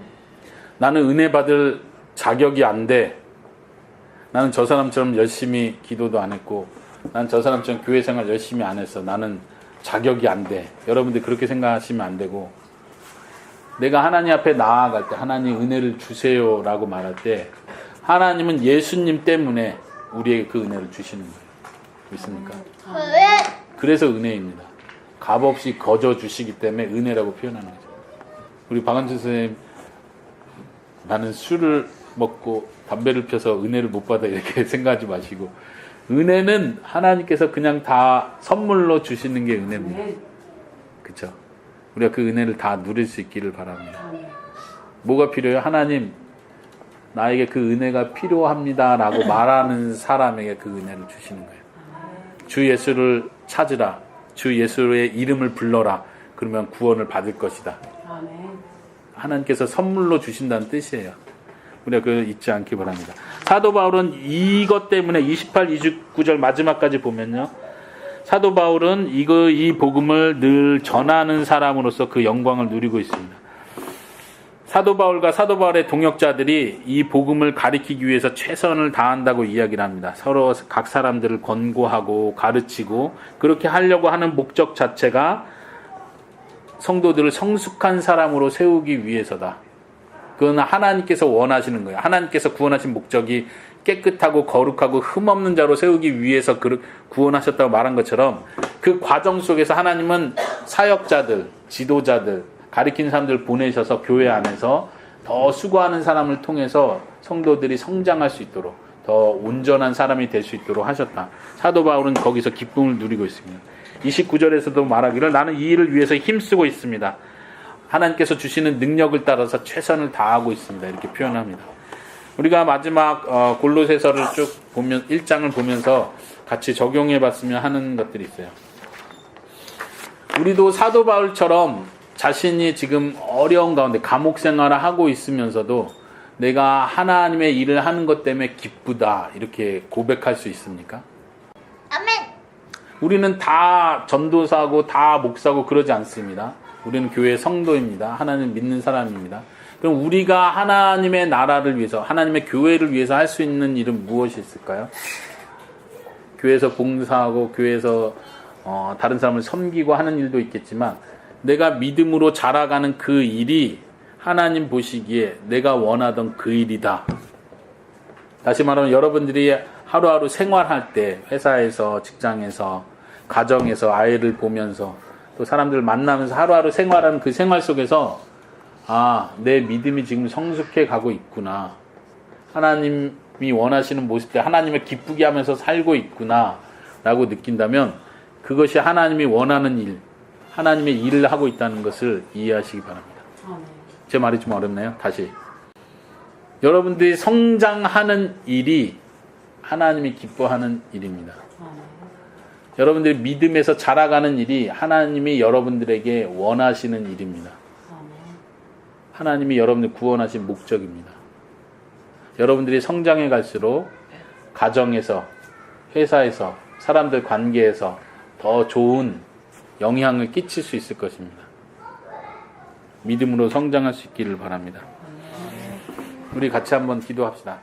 나는 은혜 받을 자격이 안 돼. 나는 저 사람처럼 열심히 기도도 안 했고 나는 저 사람처럼 교회 생활 열심히 안 했어. 나는 자격이 안 돼. 여러분들 그렇게 생각하시면 안 되고 내가 하나님 앞에 나아갈 때 하나님 은혜를 주세요 라고 말할 때 하나님은 예수님 때문에 우리에게 그 은혜를 주시는 거예요. 믿습니까? 그래서 은혜입니다. 값없이 거저 주시기 때문에 은혜라고 표현하는 거죠. 우리 박원준 선생님 나는 술을 먹고 담배를 펴서 은혜를 못 받아 이렇게 생각하지 마시고 은혜는 하나님께서 그냥 다 선물로 주시는 게 은혜입니다. 그렇죠? 우리가 그 은혜를 다 누릴 수 있기를 바랍니다. 뭐가 필요해요? 하나님 나에게 그 은혜가 필요합니다 라고 말하는 사람에게 그 은혜를 주시는 거예요. 주 예수를 찾으라. 주 예수의 이름을 불러라. 그러면 구원을 받을 것이다. 하나님께서 선물로 주신다는 뜻이에요. 우리가 그걸 잊지 않기 바랍니다. 사도 바울은 이것 때문에 28, 29절 마지막까지 보면요. 사도 바울은 이 복음을 늘 전하는 사람으로서 그 영광을 누리고 있습니다. 사도 바울과 사도 바울의 동역자들이 이 복음을 가리키기 위해서 최선을 다한다고 이야기를 합니다. 서로 각 사람들을 권고하고 가르치고 그렇게 하려고 하는 목적 자체가 성도들을 성숙한 사람으로 세우기 위해서다. 그건 하나님께서 원하시는 거예요. 하나님께서 구원하신 목적이 깨끗하고 거룩하고 흠없는 자로 세우기 위해서 구원하셨다고 말한 것처럼 그 과정 속에서 하나님은 사역자들, 지도자들, 가르치는 사람들을 보내셔서 교회 안에서 더 수고하는 사람을 통해서 성도들이 성장할 수 있도록 더 온전한 사람이 될 수 있도록 하셨다. 사도 바울은 거기서 기쁨을 누리고 있습니다. 29절에서도 말하기를 나는 이 일을 위해서 힘쓰고 있습니다. 하나님께서 주시는 능력을 따라서 최선을 다하고 있습니다. 이렇게 표현합니다. 우리가 마지막 골로새서를 쭉 보면 1장을 보면서 같이 적용해 봤으면 하는 것들이 있어요. 우리도 사도 바울처럼 자신이 지금 어려운 가운데 감옥 생활을 하고 있으면서도 내가 하나님의 일을 하는 것 때문에 기쁘다 이렇게 고백할 수 있습니까? 아멘. 우리는 다 전도사고 다 목사고 그러지 않습니다. 우리는 교회 성도입니다. 하나님 믿는 사람입니다. 그럼 우리가 하나님의 나라를 위해서 하나님의 교회를 위해서 할 수 있는 일은 무엇이 있을까요? 교회에서 봉사하고 교회에서 다른 사람을 섬기고 하는 일도 있겠지만 내가 믿음으로 자라가는 그 일이 하나님 보시기에 내가 원하던 그 일이다. 다시 말하면 여러분들이 하루하루 생활할 때 회사에서 직장에서 가정에서 아이를 보면서 또 사람들 만나면서 하루하루 생활하는 그 생활 속에서 내 믿음이 지금 성숙해 가고 있구나. 하나님이 원하시는 모습 때 하나님을 기쁘게 하면서 살고 있구나 라고 느낀다면 그것이 하나님이 원하는 일, 하나님의 일을 하고 있다는 것을 이해하시기 바랍니다. 제 말이 좀 어렵나요? 다시. 여러분들이 성장하는 일이 하나님이 기뻐하는 일입니다. 여러분들이 믿음에서 자라가는 일이 하나님이 여러분들에게 원하시는 일입니다. 하나님이 여러분들 구원하신 목적입니다. 여러분들이 성장해 갈수록 가정에서, 회사에서, 사람들 관계에서 더 좋은 영향을 끼칠 수 있을 것입니다. 믿음으로 성장할 수 있기를 바랍니다. 우리 같이 한번 기도합시다.